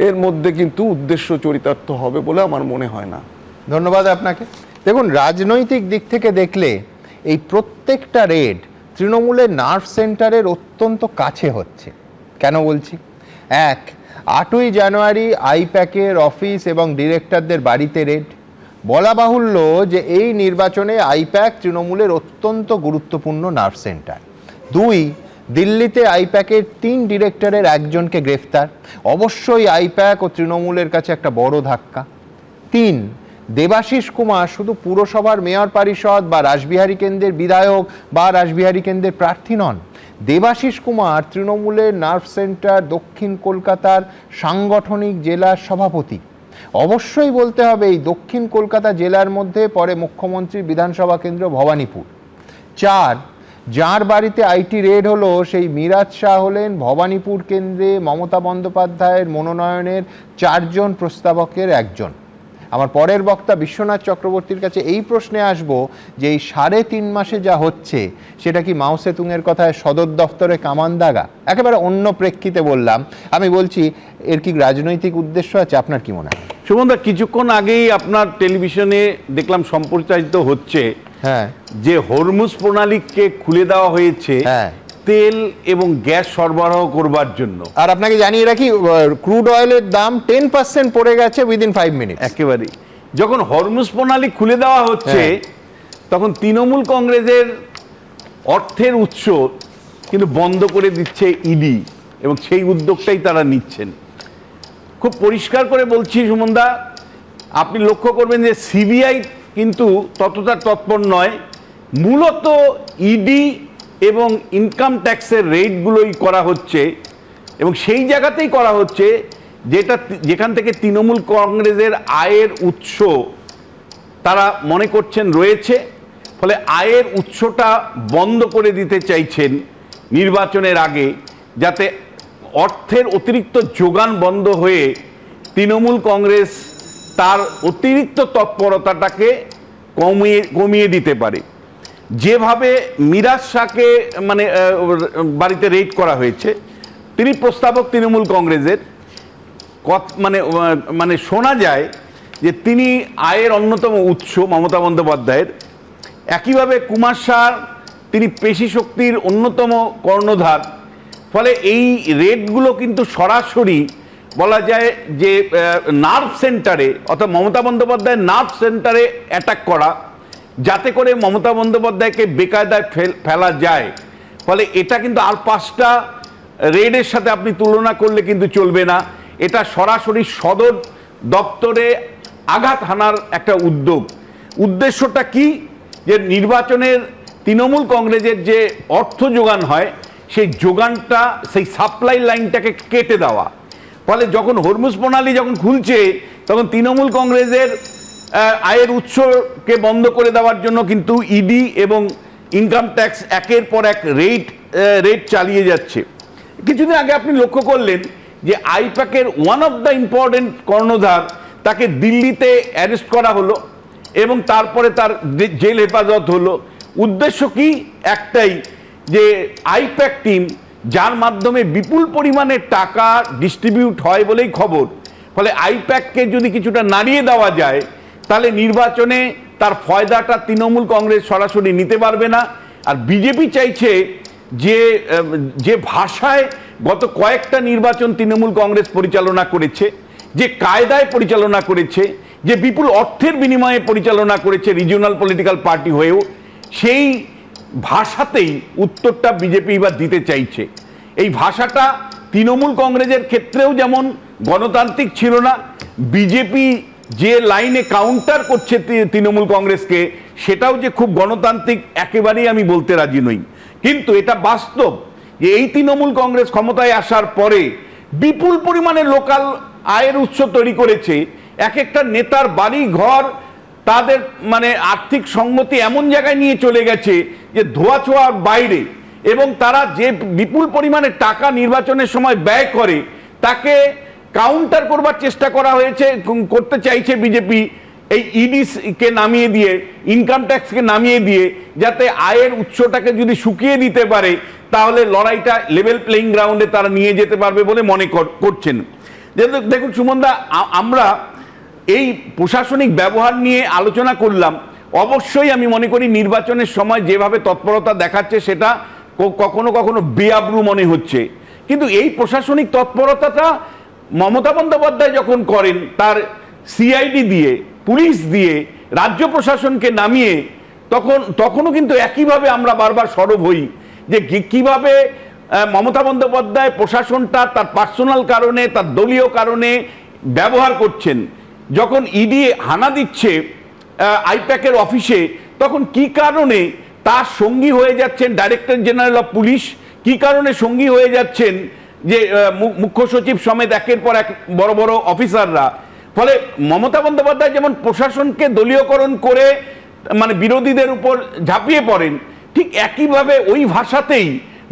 এর মধ্যে কিন্তু উদ্দেশ্য চরিতার্থ হবে বলে আমার মনে হয় না। ধন্যবাদ আপনাকে। দেখুন, রাজনৈতিক দিক থেকে দেখলে এই প্রত্যেকটা রেড তৃণমূলের নার্ভ সেন্টারের অত্যন্ত কাছে হচ্ছে। কেন বলছি? 8ই জানুয়ারি আইপ্যাকের অফিস এবং ডিরেক্টরদের বাড়িতে রেড। বলা বাহুল্য যে এই নির্বাচনে আইপ্যাক তৃণমূলের অত্যন্ত গুরুত্বপূর্ণ নার্ভ সেন্টার। 2, দিল্লিতে আইপ্যাকের 3 ডিরেক্টরের একজনকে গ্রেফতার, অবশ্যই আইপ্যাক ও তৃণমূলের কাছে একটা বড় ধাক্কা। 3, দেবাশিস কুমার শুধু পুরসভার মেয়র পরিষদ বা রাসবিহারী কেন্দ্রের বিধায়ক বা রাসবিহারী কেন্দ্রের প্রার্থী নন। দেবাশিস কুমার তৃণমূলের নার্ভ সেন্টার দক্ষিণ কলকাতার সাংগঠনিক জেলার সভাপতি। অবশ্যই বলতে হবে এই দক্ষিণ কলকাতা জেলার মধ্যে পরে মুখ্যমন্ত্রীর বিধানসভা কেন্দ্র ভবানীপুর। 4, যার বাড়িতে আইটি রেড হলো সেই মিরাজ শাহ হলেন ভবানীপুর কেন্দ্রে মমতা বন্দ্যোপাধ্যায়ের মনোনয়নের 4 জন প্রস্তাবকের একজন। আমার পরের বক্তা বিশ্বনাথ চক্রবর্তীর কাছে এই প্রশ্নে আসব যে এই 3.5 মাসে যা হচ্ছে সেটা কি মাও সেতুংয়ের কথায় সদর দফতরে কামান দাগা? একেবারে অন্য প্রেক্ষিতে বললাম, আমি বলছি এর কি রাজনৈতিক উদ্দেশ্য আছে? আপনার কি মনে হয়? সুমনদা, কিছুক্ষণ আগেই আপনার টেলিভিশনে দেখলাম সম্প্রচারিত হচ্ছে যে হরমুজ প্রণালীকে খুলে দেওয়া হয়েছে তেল এবং গ্যাস সরবরাহ করবার জন্য। আর আপনাকে জানিয়ে রাখি, ক্রুড অয়েলের দাম 10% পড়ে গেছে উইদিন 5 মিনিট। একেবারেই যখন হরমুজ প্রণালী খুলে দেওয়া হচ্ছে, তখন তৃণমূল কংগ্রেসের অর্থের উৎস কিন্তু বন্ধ করে দিচ্ছে ইডি, এবং সেই উদ্যোগটাই তারা নিচ্ছেন। খুব পরিষ্কার করে বলছি সুমনদা, আপনি লক্ষ্য করবেন যে সিবিআই কিন্তু ততটা তৎপর নয়, মূলত ইডি এবং ইনকাম ট্যাক্সের রেটগুলোই করা হচ্ছে, এবং সেই জায়গাতেই করা হচ্ছে যেখান থেকে তৃণমূল কংগ্রেসের আয়ের উৎস তারা মনে করছেন রয়েছে। ফলে আয়ের উৎসটা বন্ধ করে দিতে চাইছেন নির্বাচনের আগে, যাতে অর্থের অতিরিক্ত যোগান বন্ধ হয়ে তৃণমূল কংগ্রেস তার অতিরিক্ত তৎপরতাটাকে কমিয়ে দিতে পারে। যেভাবে মিরাজ শাহকে মানে বাড়িতে রেড করা হয়েছে, তিনি প্রস্তাবক তৃণমূল কংগ্রেসের, মানে শোনা যায় যে তিনি আয়ের অন্যতম উৎস মমতা বন্দ্যোপাধ্যায়ের। একইভাবে কুমার শাহ তিনি পেশি শক্তির অন্যতম কর্ণধার। ফলে এই রেডগুলো কিন্তু সরাসরি বলা যায় যে নার্ভ সেন্টারে, অর্থাৎ মমতা বন্দ্যোপাধ্যায়ের নার্ভ সেন্টারে অ্যাটাক করা, যাতে করে মমতা বন্দ্যোপাধ্যায়কে বেকায়দায় ফেলা যায়। ফলে এটা কিন্তু আর 5টা রেডের সাথে আপনি তুলনা করলে কিন্তু চলবে না। এটা সরাসরি সদর দপ্তরে আঘাত হানার একটা উদ্যোগ। উদ্দেশ্যটা কি? যে নির্বাচনের তৃণমূল কংগ্রেসের যে অর্থ যোগান হয় সেই যোগানটা, সেই সাপ্লাই লাইনটাকে কেটে দেওয়া। ফলে যখন হরমুজ প্রণালী যখন খুলছে তখন তৃণমূল কংগ্রেসের আয়ের উৎসকে বন্ধ করে দেওয়ার জন্য কিন্তু ইডি এবং ইনকাম ট্যাক্স একের পর এক রেড চালিয়ে যাচ্ছে। কিছুদিন আগে আপনি লক্ষ্য করলেন যে আইপ্যাকের ওয়ান অফ দ্য ইম্পর্টেন্ট কর্ণধার, তাকে দিল্লিতে অ্যারেস্ট করা হলো এবং তারপরে তার জেল হেফাজত হলো। উদ্দেশ্য কি? একটাই, যে আইপ্যাক টিম, যার মাধ্যমে বিপুল পরিমাণে টাকা ডিস্ট্রিবিউট হয় বলেই খবর। ফলে আইপ্যাককে যদি কিছুটা নাড়িয়ে দেওয়া যায় তাহলে নির্বাচনে তার ফয়দাটা তৃণমূল কংগ্রেস সরাসরি নিতে পারবে না। আর বিজেপি চাইছে যে ভাষায় গত কয়েকটা নির্বাচন তৃণমূল কংগ্রেস পরিচালনা করেছে, যে কায়দায় পরিচালনা করেছে, যে বিপুল অর্থের বিনিময়ে পরিচালনা করেছে রিজিওনাল পলিটিক্যাল পার্টি হয়েও, সেই ভাষাতেই উত্তরটা বিজেপি এবার দিতে চাইছে। এই ভাষাটা তৃণমূল কংগ্রেসের ক্ষেত্রেও যেমন গণতান্ত্রিক ছিল না, বিজেপি যে লাইনে কাউন্টার করছে তৃণমূল কংগ্রেসকে, সেটাও যে খুব গণতান্ত্রিক একেবারেই আমি বলতে রাজি নই। কিন্তু এটা বাস্তব যে এই তৃণমূল কংগ্রেস ক্ষমতায় আসার পরে বিপুল পরিমাণে লোকাল আয়ের উৎস তৈরি করেছে। এক একটা নেতার বাড়ি ঘর, তাদের মানে আর্থিক সংগতি এমন জায়গায় নিয়ে চলে গেছে যে ধোয়া ছোঁয়ার বাইরে, এবং তারা যে বিপুল পরিমাণে টাকা নির্বাচনের সময় ব্যয় করে তাকে কাউন্টার করবার চেষ্টা করা হয়েছে, করতে চাইছে বিজেপি এই ইডিকে নামিয়ে দিয়ে, ইনকাম ট্যাক্সকে নামিয়ে দিয়ে, যাতে আয়ের উৎসটাকে যদি শুকিয়ে দিতে পারে তাহলে লড়াইটা লেভেল প্লেইং গ্রাউন্ডে তারা নিয়ে যেতে পারবে বলে মনে করছেন। দেখুন সুমনদা, আমরা এই প্রশাসনিক ব্যবহার নিয়ে আলোচনা করলাম। অবশ্যই আমি মনে করি নির্বাচনের সময় যেভাবে তৎপরতা দেখাচ্ছে সেটা কখনো কখনো বেআব্রু মনে হচ্ছে, কিন্তু এই প্রশাসনিক তৎপরতাটা মমতা বন্দ্যোপাধ্যায় যখন করেন তার সিআইডি দিয়ে, পুলিশ দিয়ে, রাজ্য প্রশাসনকে নামিয়ে, তখনও কিন্তু একইভাবে আমরা বারবার সরব হই যে কিভাবে মমতা বন্দ্যোপাধ্যায় প্রশাসনটা তার পার্সোনাল কারণে, তার দলীয় কারণে ব্যবহার করছেন। যখন ইডি হানা দিচ্ছে আইপ্যাকের অফিসে, তখন কি কারণে তার সঙ্গী হয়ে যাচ্ছেন ডাইরেক্টর জেনারেল অফ পুলিশ, কি কারণে সঙ্গী হয়ে যাচ্ছেন যে মুখ্য সচিব সমেত একের পর এক বড় বড় অফিসাররা। ফলে মমতা বন্দ্যোপাধ্যায় যেমন প্রশাসনকে দলীয়করণ করে মানে বিরোধীদের উপর ঝাঁপিয়ে পড়েন, ঠিক একইভাবে ওই ভাষাতেই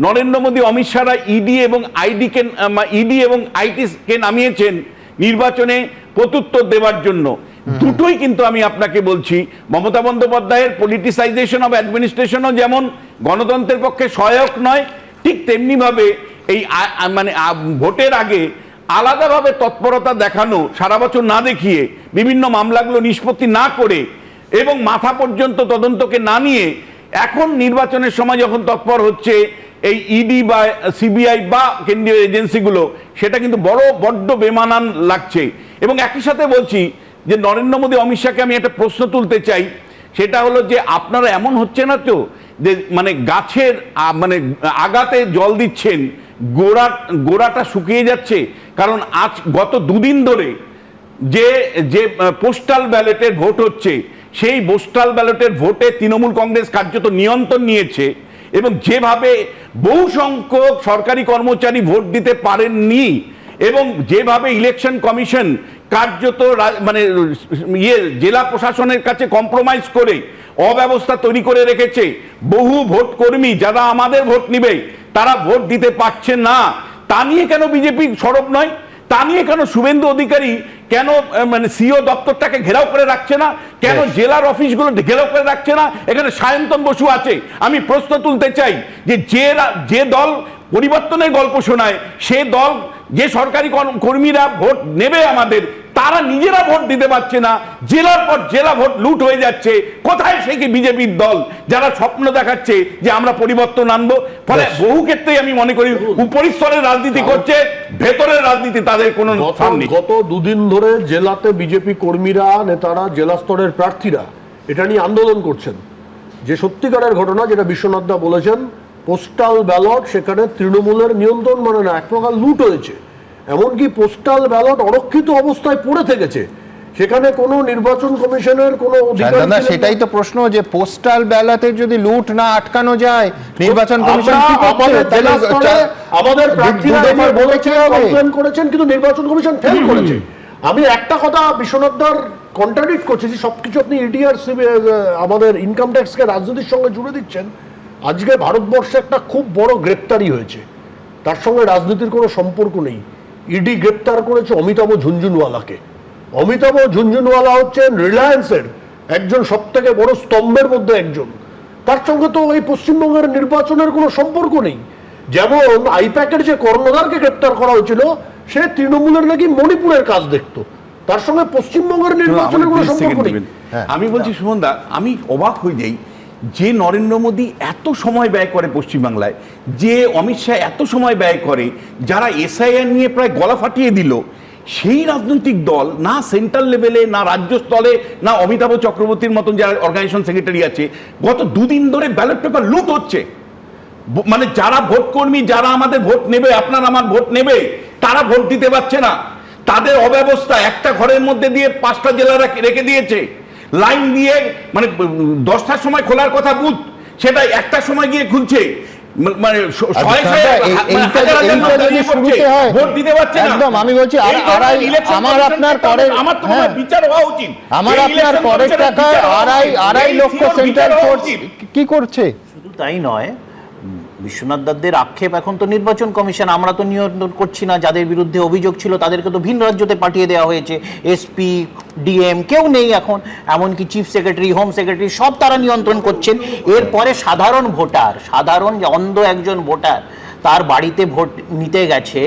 নরেন্দ্র মোদী, অমিত শাহরা ইডি এবং আইটিকে নামিয়েছেন নির্বাচনে প্রত্যুত্তর দেওয়ার জন্য। দুটোই কিন্তু আমি আপনাকে বলছি, মমতা বন্দ্যোপাধ্যায়ের পলিটিসাইজেশন অফ অ্যাডমিনিস্ট্রেশনও যেমন গণতন্ত্রের পক্ষে সহায়ক নয়, ঠিক তেমনিভাবে এই মানে ভোটের আগে আলাদাভাবে তৎপরতা দেখানো, সারা বছর না দেখিয়ে, বিভিন্ন মামলাগুলো নিষ্পত্তি না করে এবং মাথা পর্যন্ত তদন্তকে না নিয়ে এখন নির্বাচনের সময় যখন তৎপর হচ্ছে এই ইডি বা সিবিআই বা কেন্দ্রীয় এজেন্সিগুলো, সেটা কিন্তু বড্ড বেমানান লাগছে। এবং একই সাথে বলছি যে নরেন্দ্র মোদী, অমিত শাহকে আমি একটা প্রশ্ন তুলতে চাই, সেটা হলো যে আপনারা এমন হচ্ছে না তো যে মানে গাছের মানে আগাতে জল দিচ্ছেন, গোড়াটা শুকিয়ে যাচ্ছে? কারণ আজ গত দুদিন ধরে যে পোস্টাল ব্যালটের ভোট হচ্ছে, সেই পোস্টাল ব্যালটের ভোটে তৃণমূল কংগ্রেস কার্যত নিয়ন্ত্রণ নিয়েছে, এবং যেভাবে বহু সংখ্যক সরকারি কর্মচারী ভোট দিতে পারেননি, এবং যেভাবে ইলেকশন কমিশন কার্যত মানে জেলা প্রশাসনের কাছে কম্প্রোমাইজ করে অব্যবস্থা তৈরি করে রেখেছে, বহু ভোট কর্মী যারা আমাদের ভোট নিবে তারা ভোট দিতে পারছে না, তা নিয়ে কেন বিজেপি সরব নয়? তা নিয়ে কেন শুভেন্দু অধিকারী কেন মানে সিও দপ্তরটাকে ঘেরাও করে রাখছে না, কেন জেলার অফিসগুলো ঘেরাও করে রাখছে না? এখানে সায়ন্তন বসু আছে। আমি প্রশ্ন তুলতে চাই যে দল পরিবর্তনের গল্প শোনায়, সে দল, যে সরকারি কর্মীরা ভোট নেবে আমাদের, তারা নিজেরা ভোট দিতে পারছে না, জেলার পর জেলা ভোট লুট হয়ে যাচ্ছে। কোথায় সে কি বিজেপির দল যারা স্বপ্ন দেখাচ্ছে যে আমরা পরিবর্তন আনবো? ফলে বহু ক্ষেত্রেই আমি মনে করি উপরিস্তরের রাজনীতি করছে, ভেতরের রাজনীতি তাদের কোনো সামনে। গত দুদিন ধরে জেলাতে বিজেপি কর্মীরা, নেতারা, জেলা স্তরের প্রার্থীরা এটা নিয়ে আন্দোলন করছেন। যে সত্যিকারের ঘটনা, যেটা বিশ্বনাথ দা বলেছেন, পোস্টাল ব্যালট সেখানে তৃণমূলের নিয়ন্ত্রণ মানে না, এক প্রকার লুট হয়েছে। এমনকি পোস্টাল ব্যালট অরক্ষিত অবস্থায় পড়ে থেকেছে, সেখানে কোনো নির্বাচন কমিশনের কোনো অধিকার। সেটাই তো প্রশ্ন, যে পোস্টাল ব্যালটের যদি লুট না আটকানো যায়, নির্বাচন কমিশন কি করছে? আমাদের প্রার্থীরা কমপ্লেন করেছেন, কিন্তু নির্বাচন কমিশন ফেল করেছে। আমি একটা কথা বিশ্বনাথদার কন্ট্রাডিক্ট করছি, যে সবকিছু আপনি ইডি আর আমাদের ইনকাম ট্যাক্সকে রাজনীতির সঙ্গে জুড়ে দিচ্ছেন। আজকে ভারতবর্ষে একটা খুব বড় গ্রেপ্তারি হয়েছে, তার সঙ্গে রাজনীতির কোনো সম্পর্ক নেই। ইডি গ্রেপ্তার করেছে অমিতাভ ঝুনঝুনওয়ালাকে। অমিতাভ ঝুনঝুনওয়ালা হচ্ছেন রিলায়েন্সের একজন সবথেকে বড় স্তম্ভের মধ্যে একজন। তার সঙ্গে তো এই পশ্চিমবঙ্গের নির্বাচনের কোনো সম্পর্ক নেই। যেমন আইপ্যাকের যে কর্ণধারকে গ্রেপ্তার করা হয়েছিল, সে তৃণমূলের নাকি মণিপুরের কাজ দেখতো, তার সঙ্গে পশ্চিমবঙ্গের নির্বাচনের কোনো সম্পর্ক নেই। আমি বলছি সুমন দা, আমি অবাক হয়ে যাই যে নরেন্দ্র মোদী এত সময় ব্যয় করে পশ্চিমবাংলায়, যে অমিত শাহ এত সময় ব্যয় করে, যারা এসআইআর নিয়ে প্রায় গলা ফাটিয়ে দিল, সেই রাজনৈতিক দল না সেন্ট্রাল লেভেলে, না রাজ্য স্তরে, না অমিতাভ চক্রবর্তীর মতন যারা অর্গানাইজেশন সেক্রেটারি আছে, গত দুদিন ধরে ব্যালট পেপার লুট হচ্ছে। মানে যারা ভোট কর্মী, যারা আমাদের ভোট নেবে, আপনার আমার ভোট নেবে, তারা ভোট দিতে পারছে না। তাদের অব্যবস্থা, একটা ঘরের মধ্যে দিয়ে 5টা জেলা রেখে দিয়েছে, লাইন দিয়ে, মানে 10টার সময় খোলার কথা বুথ, সেটা 1টার সময় গিয়ে খুলছে। মানে ভোট দিতে পারছে না। একদম আমি বলছি আমার আপনার পরের বিচার হওয়া উচিত। আমার আপনার পরের টাকায় 2.5 লক্ষ সেন্ট্রাল ফোর্স কি করছে? শুধু তাই নয়, বিশ্বনাথ দত্তের আক্ষেপ, এখন তো নির্বাচন কমিশন, আমরা তো নিয়ন্ত্রণ করছি না। যাদের বিরুদ্ধে অভিযোগ ছিল তাদেরকে তো ভিন রাজ্যতে পাঠিয়ে দেওয়া হয়েছে। এসপি, ডিএম কেউ নেই এখন, এমনকি চিফ সেক্রেটারি, হোম সেক্রেটারি সব তারা নিয়ন্ত্রণ করছেন। এরপরে সাধারণ ভোটার, সাধারণ অন্ধ একজন ভোটার তার বাড়িতে ভোট নিতে গেছে,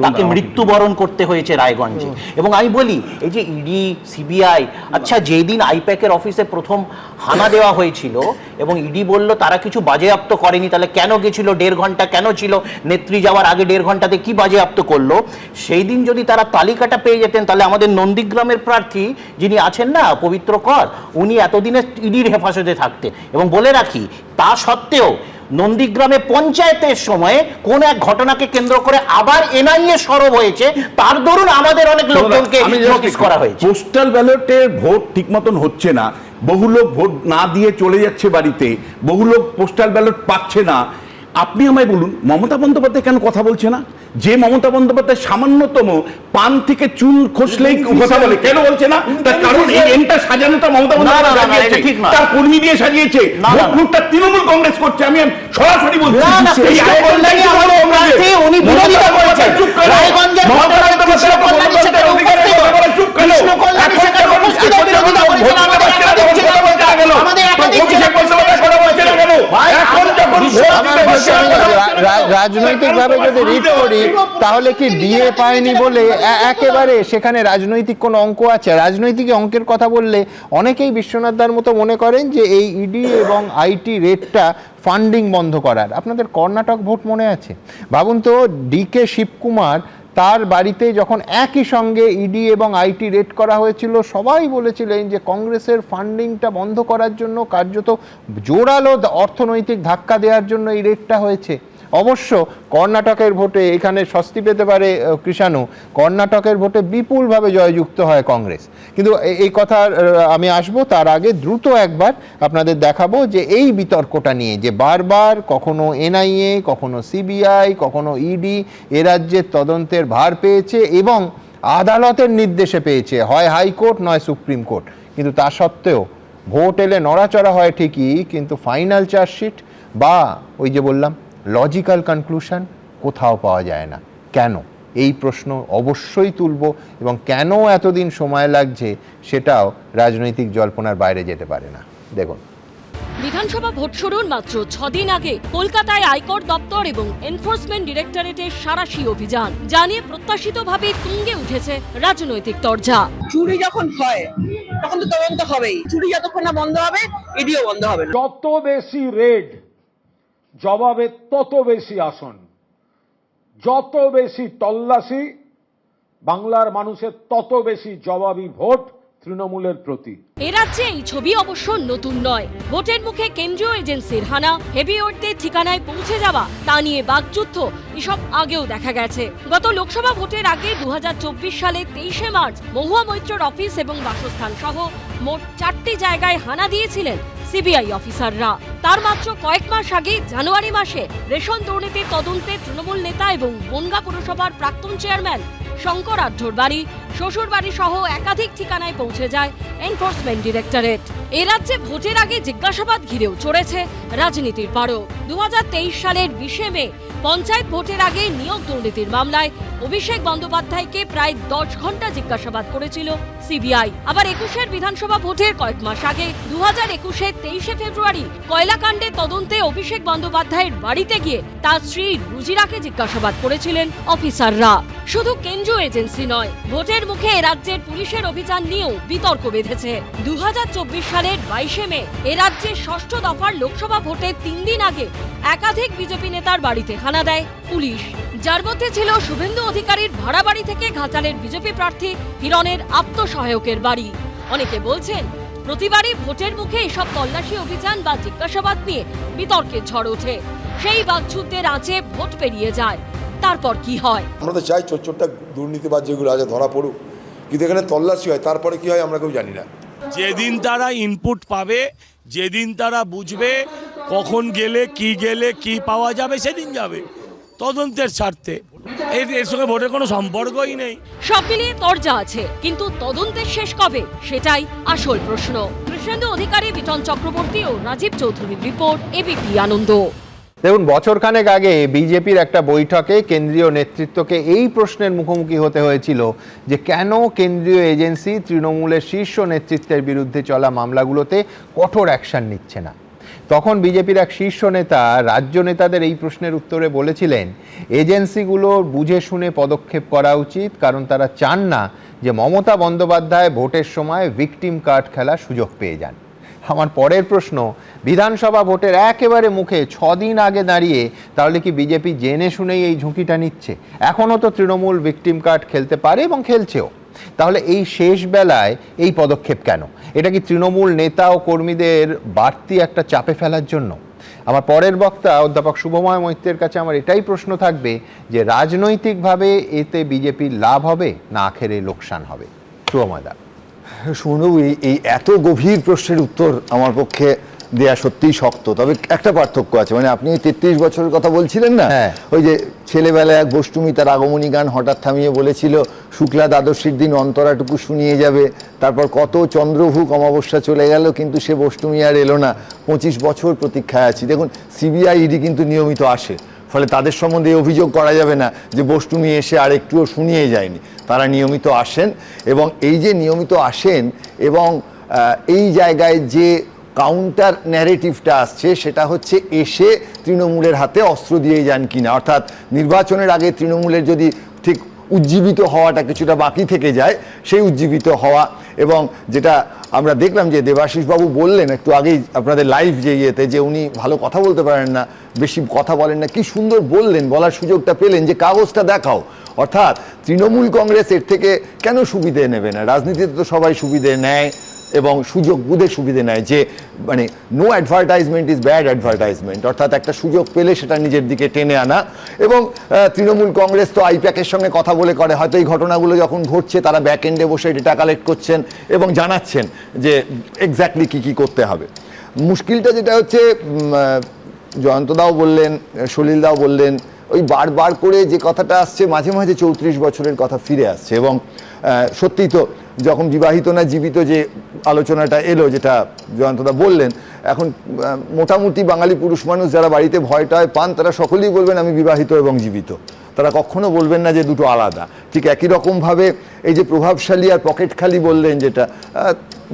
তাকে মৃত্যুবরণ করতে হয়েছে রায়গঞ্জে। এবং আমি বলি, এই যে ইডি, সিবিআই, আচ্ছা যেই দিন আইপ্যাকের অফিসে প্রথম হানা দেওয়া হয়েছিল এবং ইডি বলল তারা কিছু বাজেয়াপ্ত করেনি, তাহলে কেন গেছিল? 1.5 ঘন্টা কেন ছিল? নেত্রী যাওয়ার আগে 1.5 ঘন্টাতে কি বাজেয়াপ্ত করলো? সেই দিন যদি তারা তালিকাটা পেয়ে যেতেন, তাহলে আমাদের নন্দীগ্রামের প্রার্থী যিনি আছেন না, পবিত্র কর, উনি এতদিনে ইডির হেফাজতে থাকতেন। এবং বলে রাখি, তা সত্ত্বেও নন্দীগ্রামে পঞ্চায়েতের সময়ে কোন এক ঘটনাকে কেন্দ্র করে আবার এনআইএ সরব হয়েছে, তার দরুন আমাদের অনেক লোকজনকে নোটিস করা হয়েছে। পোস্টাল ব্যালটে ভোট ঠিক মতন হচ্ছে না, বহু লোক ভোট না দিয়ে চলে যাচ্ছে বাড়িতে, বহু লোক পোস্টাল ব্যালট পাচ্ছে না। আপনি আমায় বলুন, মমতা বন্দ্যোপাধ্যায় কেন কথা বলছে না? যে মমতা বন্দ্যোপাধ্যায় সামান্যতম পান থেকে চুল খসলেই কথা বলে, কেন বলছে না? তার কারণ এই এন্টার সাজানোটা মমতা বন্দ্যোপাধ্যায় তার কর্মী দিয়ে সাজিয়েছে, ভোটটা তৃণমূল কংগ্রেস করছে। আমি সরাসরি বলছি, উনি বিরোধিতা করেছেন। রাজনৈতিকভাবে যদি রিড করি, তাহলে কি ডিএ পায়নি বলে একেবারে সেখানে রাজনৈতিক কোন অঙ্ক আছে? রাজনৈতিক অঙ্কের কথা বললে অনেকেই বিশ্বনাথদার মতো মনে করেন যে এই ইডি এবং আইটি রেটটা ফান্ডিং বন্ধ করার। আপনাদের কর্ণাটক ভোট মনে আছে? ভাবুন তো, ডিকে শিবকুমার, তার বাড়িতে যখন একই সঙ্গে ইডি এবং আইটি রেড করা হয়েছিল, সবাই বলেছিলেন যে কংগ্রেসের ফান্ডিংটা বন্ধ করার জন্য, কার্যত জোরালো অর্থনৈতিক ধাক্কা দেওয়ার জন্য এই রেডটা হয়েছে। অবশ্য কর্ণাটকের ভোটে এখানে স্বস্তি পেতে পারে কৃষাণু, কর্ণাটকের ভোটে বিপুলভাবে জয়যুক্ত হয় কংগ্রেস। কিন্তু এই কথা আমি আসবো, তার আগে দ্রুত একবার আপনাদের দেখাবো যে এই বিতর্কটা নিয়ে, যে বারবার কখনো এনআইএ, কখনো সিবিআই, কখনো ইডি এ রাজ্যের তদন্তের ভার পেয়েছে এবং আদালতের নির্দেশে পেয়েছে, হয় হাইকোর্ট নয় সুপ্রিম কোর্ট। কিন্তু তা সত্ত্বেও ভোট এলে নড়াচড়া হয় ঠিকই, কিন্তু ফাইনাল চার্জশিট বা ওই যে বললাম লজিক্যাল কনক্লুশন কোথাও পাওয়া যায় না। কেন? এই প্রশ্ন অবশ্যই তুলব, এবং কেন এতদিন সময় লাগছে সেটাও রাজনৈতিক জল্পনার বাইরে যেতে পারে না। দেখুন, বিধানসভা ভোট শুরুর মাত্র 6 দিন আগে কলকাতায় আয়কর দপ্তর এবং এনফোর্সমেন্ট ডিরেক্টরেটের সাঁড়াশি অভিযান জানিয়ে প্রত্যাশিতভাবে তুঙ্গে উঠেছে রাজনৈতিক তরজা। চুরি যখন হয় তখন তো তদন্ত হবেই, চুরি যতক্ষণ না বন্ধ হবে ইডিও বন্ধ হবে না। যত বেশি রেড জবাবে তত বেশি আসন, যত বেশি তল্লাশি বাংলার মানুষের তত বেশি জবাবি ভোট তৃণমূলের প্রতি। এ রাজ্যে এই ছবি অবশ্য নতুন নয়। ভোটের মুখে কেন্দ্রীয় এজেন্সির হানা, হেভিওয়েটদের ঠিকানায় পৌঁছে যাওয়া, তা নিয়ে বাকযুদ্ধ এসব আগেও দেখা গেছে। গত লোকসভা ভোটের আগে 2024 সালে 23শে মার্চ মহুয়া মৈত্রর অফিস এবং বাসস্থান সহ মোট 4টি জায়গায় হানা দিয়েছিলেন সিবিআই অফিসাররা। তার মাত্র কয়েক মাস আগে জানুয়ারি মাসে রেশন দুর্নীতির তদন্তে তৃণমূল নেতা এবং বনগাঁ পুরসভার প্রাক্তন চেয়ারম্যান শঙ্কর আঢ্যর বাড়ি, শ্বশুর বাড়ি সহ একাধিক ঠিকানায় পৌঁছে যায় এনফোর্সমেন্ট ডিরেক্টরেট। এ রাজ্যে ভোটের আগে জিজ্ঞাসাবাদ ঘিরেও চড়েছে রাজনীতির পারো। 2023 সালের 20শে মে পঞ্চায়েত ভোটের আগে নিয়োগ দুর্নীতির মামলায় অভিষেক বন্দ্যোপাধ্যায়কে প্রায় 10 ঘন্টা জিজ্ঞাসাবাদ করেছিল সিবিআই। আবার 21-এর বিধানসভা ভোটের কয়েক মাস আগে 2021-এর 23শে ফেব্রুয়ারি কয়লাকাণ্ডের তদন্তে অভিষেক বন্দ্যোপাধ্যায়ের বাড়িতে গিয়ে তার স্ত্রী রুজিরাকে জিজ্ঞাসাবাদ করেছিলেন অফিসাররা। শুধু কেন্দ্রীয় এজেন্সি নয়, ভোটের মুখে এ রাজ্যের পুলিশের অভিযান নিয়েও বিতর্ক বেঁধেছে। 2024 সালের 22শে মে এ রাজ্যে ষষ্ঠ দফার লোকসভা ভোটের 3 দিন আগে একাধিক বিজেপি নেতার বাড়িতে হানা দেয় পুলিশ, যার মধ্যে ছিল শুভেন্দু অধিকারীর ভাড়া বাড়ি থেকে ঘাটালের বিজেপি প্রার্থী হিরণের আত্মসহায়কের বাড়ি। অনেকে বলছেন প্রতিবারই ভোটের মুখে এসব তল্লাশি অভিযান বা জিজ্ঞাসাবাদ নিয়ে বিতর্কের ঝড় ওঠে। সেই বাকযুদ্ধের আঁচে ভোট পেরিয়ে যায়, তারপর কি হয়? আমরা তো চাই চোরটা দুর্নীতিবাজ যেগুলো আছে ধরা পড়ুক, কিন্তু এখানে তল্লাশি হয়, তারপরে কি হয় আমরা কেউ জানি না। যেদিন তারা ইনপুট পাবে, যেদিন তারা বুঝবে কখন গেলে কি পাওয়া যাবে, সেদিন যাবে তদন্তের স্বার্থে। এর সঙ্গে ভোটের কোনো সম্পর্কই নেই। সব মিলিয়ে তরজা আছে, কিন্তু তদন্তের শেষ কবে সেটাই আসল প্রশ্ন। কৃষ্ণেন্দু অধিকারী, বিটন চক্রবর্তী ও রাজীব চৌধুরীর রিপোর্ট, এবিপি আনন্দ। দেখুন, বছরখানেক আগে বিজেপির একটা বৈঠকে কেন্দ্রীয় নেতৃত্বকে এই প্রশ্নের মুখোমুখি হতে হয়েছিল যে কেন কেন্দ্রীয় এজেন্সি তৃণমূলের শীর্ষ নেতৃত্বের বিরুদ্ধে চলা মামলাগুলোতে কঠোর অ্যাকশন নিচ্ছে না। তখন বিজেপির এক শীর্ষ নেতা রাজ্য নেতাদের এই প্রশ্নের উত্তরে বলেছিলেন, এজেন্সিগুলোর বুঝে শুনে পদক্ষেপ করা উচিত, কারণ তারা চান না যে মমতা বন্দ্যোপাধ্যায় ভোটের সময় ভিকটিম কার্ড খেলার সুযোগ পেয়ে যান। আমার পরের প্রশ্ন, বিধানসভা ভোটের একেবারে মুখে 6 দিন আগে দাঁড়িয়ে তাহলে কি বিজেপি জেনে শুনেই এই ঝুঁকিটা নিচ্ছে? এখনও তো তৃণমূল ভিকটিম কার্ড খেলতে পারে এবং খেলছেও, তাহলে এই শেষ বেলায় এই পদক্ষেপ কেন? এটা কি তৃণমূল নেতা ও কর্মীদের বাড়তি একটা চাপে ফেলার জন্য? আমার পরের বক্তা অধ্যাপক শুভময় মৈত্রের কাছে আমার এটাই প্রশ্ন থাকবে যে রাজনৈতিকভাবে এতে বিজেপির লাভ হবে না আখেরে লোকসান হবে? শুভময় দা। শুনবু, এই এত গভীর প্রশ্নের উত্তর আমার পক্ষে দেয়া সত্যিই শক্ত। তবে একটা পার্থক্য আছে, মানে আপনি 33 বছরের কথা বলছিলেন না, ওই যে ছেলেবেলায় এক বষ্টমী তার আগমনী গান হঠাৎ থামিয়ে বলেছিল শুক্লা দ্বাদশীর দিন অন্তরাটুকু শুনিয়ে যাবে, তারপর কত চন্দ্রভুক অমাবস্যা চলে গেল কিন্তু সে বষ্টমী আর এলো না। 25 বছর প্রতীক্ষায় আছি। দেখুন, সিবিআই ইডি কিন্তু নিয়মিত আসে, ফলে তাদের সম্বন্ধে অভিযোগ করা যাবে না যে বষ্টমী এসে আর একটুও শুনিয়ে যায়নি। তারা নিয়মিত আসেন, এবং এই যে নিয়মিত আসেন এবং এই জায়গায় যে কাউন্টার ন্যারেটিভটা আসছে সেটা হচ্ছে এসে তৃণমূলের হাতে অস্ত্র দিয়ে যান কিনা। অর্থাৎ নির্বাচনের আগে তৃণমূলের যদি ঠিক উজ্জীবিত হওয়াটা কিছুটা বাকি থেকে যায়, সেই উজ্জীবিত হওয়া, এবং যেটা আমরা দেখলাম যে দেবাশিসবাবু বললেন একটু আগেই আপনাদের লাইভ যে ইয়েতে, যে উনি ভালো কথা বলতে পারেন না, বেশি কথা বলেন না, কি সুন্দর বললেন, বলার সুযোগটা পেলেন যে কাগজটা দেখাও। অর্থাৎ তৃণমূল কংগ্রেস এর থেকে কেন সুবিধে নেবে না? রাজনীতিতে তো সবাই সুবিধে নেয় এবং সুযোগ বুঝে সুবিধে নেয়, যে মানে no advertisement is bad advertisement. অর্থাৎ একটা সুযোগ পেলে সেটা নিজের দিকে টেনে আনা। এবং তৃণমূল কংগ্রেস তো আইপ্যাকের সঙ্গে কথা বলে করে, হয়তো এই ঘটনাগুলো যখন ঘটছে তারা ব্যাক এন্ডে বসে ডেটা কালেক্ট করছেন এবং জানাচ্ছেন যে এক্স্যাক্টলি কী কী করতে হবে। মুশকিলটা যেটা হচ্ছে, জয়ন্তদাও বললেন, সলিলদাও বললেন, ওই বারবার করে যে কথাটা আসছে মাঝে মাঝে 34 বছরের কথা ফিরে আসছে। এবং সত্যিই তো যখন বিবাহিত না জীবিত যে আলোচনাটা এলো, যেটা জয়ন্তদা বললেন, এখন মোটামুটি বাঙালি পুরুষ মানুষ যারা বাড়িতে ভয়টায় পান তারা সকলেই বলবেন আমি বিবাহিত এবং জীবিত, তারা কখনো বলবেন না যে দুটো আলাদা। ঠিক একই রকমভাবে এই যে প্রভাবশালী আর পকেট খালি বললেন, যেটা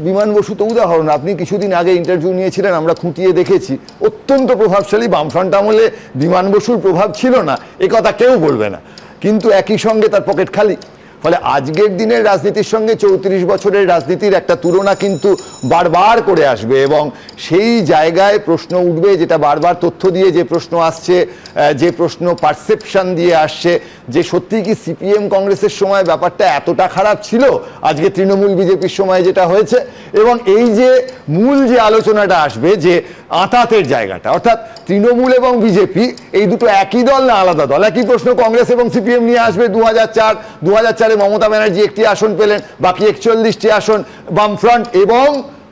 বিমান বসু তো উদাহরণ, আপনি কিছুদিন আগে ইন্টারভিউ নিয়েছিলেন, আমরা খুঁটিয়ে দেখেছি, অত্যন্ত প্রভাবশালী। বামফ্রন্ট আমলে বিমান বসুর প্রভাব ছিল না এ কথা কেউ বলবে না, কিন্তু একই সঙ্গে তার পকেট খালি। ফলে আজকের দিনের রাজনীতির সঙ্গে 34 বছরের রাজনীতির একটা তুলনা কিন্তু বারবার করে আসবে, এবং সেই জায়গায় প্রশ্ন উঠবে, যেটা বারবার তথ্য দিয়ে যে প্রশ্ন আসছে, যে প্রশ্ন পারসেপশন দিয়ে আসছে, যে সত্যি কি সিপিএম কংগ্রেসের সময় ব্যাপারটা এতটা খারাপ ছিল আজকে তৃণমূল বিজেপির সময় যেটা হয়েছে। এবং এই যে মূল যে আলোচনাটা আসবে, যে আঁতাতের জায়গাটা, অর্থাৎ তৃণমূল এবং বিজেপি এই দুটো একই দল না আলাদা দল, একই প্রশ্ন কংগ্রেস এবং সিপিএম নিয়ে আসবে। 2004-এ মমতা ব্যানার্জি একটি আসন পেলেন, বাকি 41টি আসন বামফ্রন্ট এবং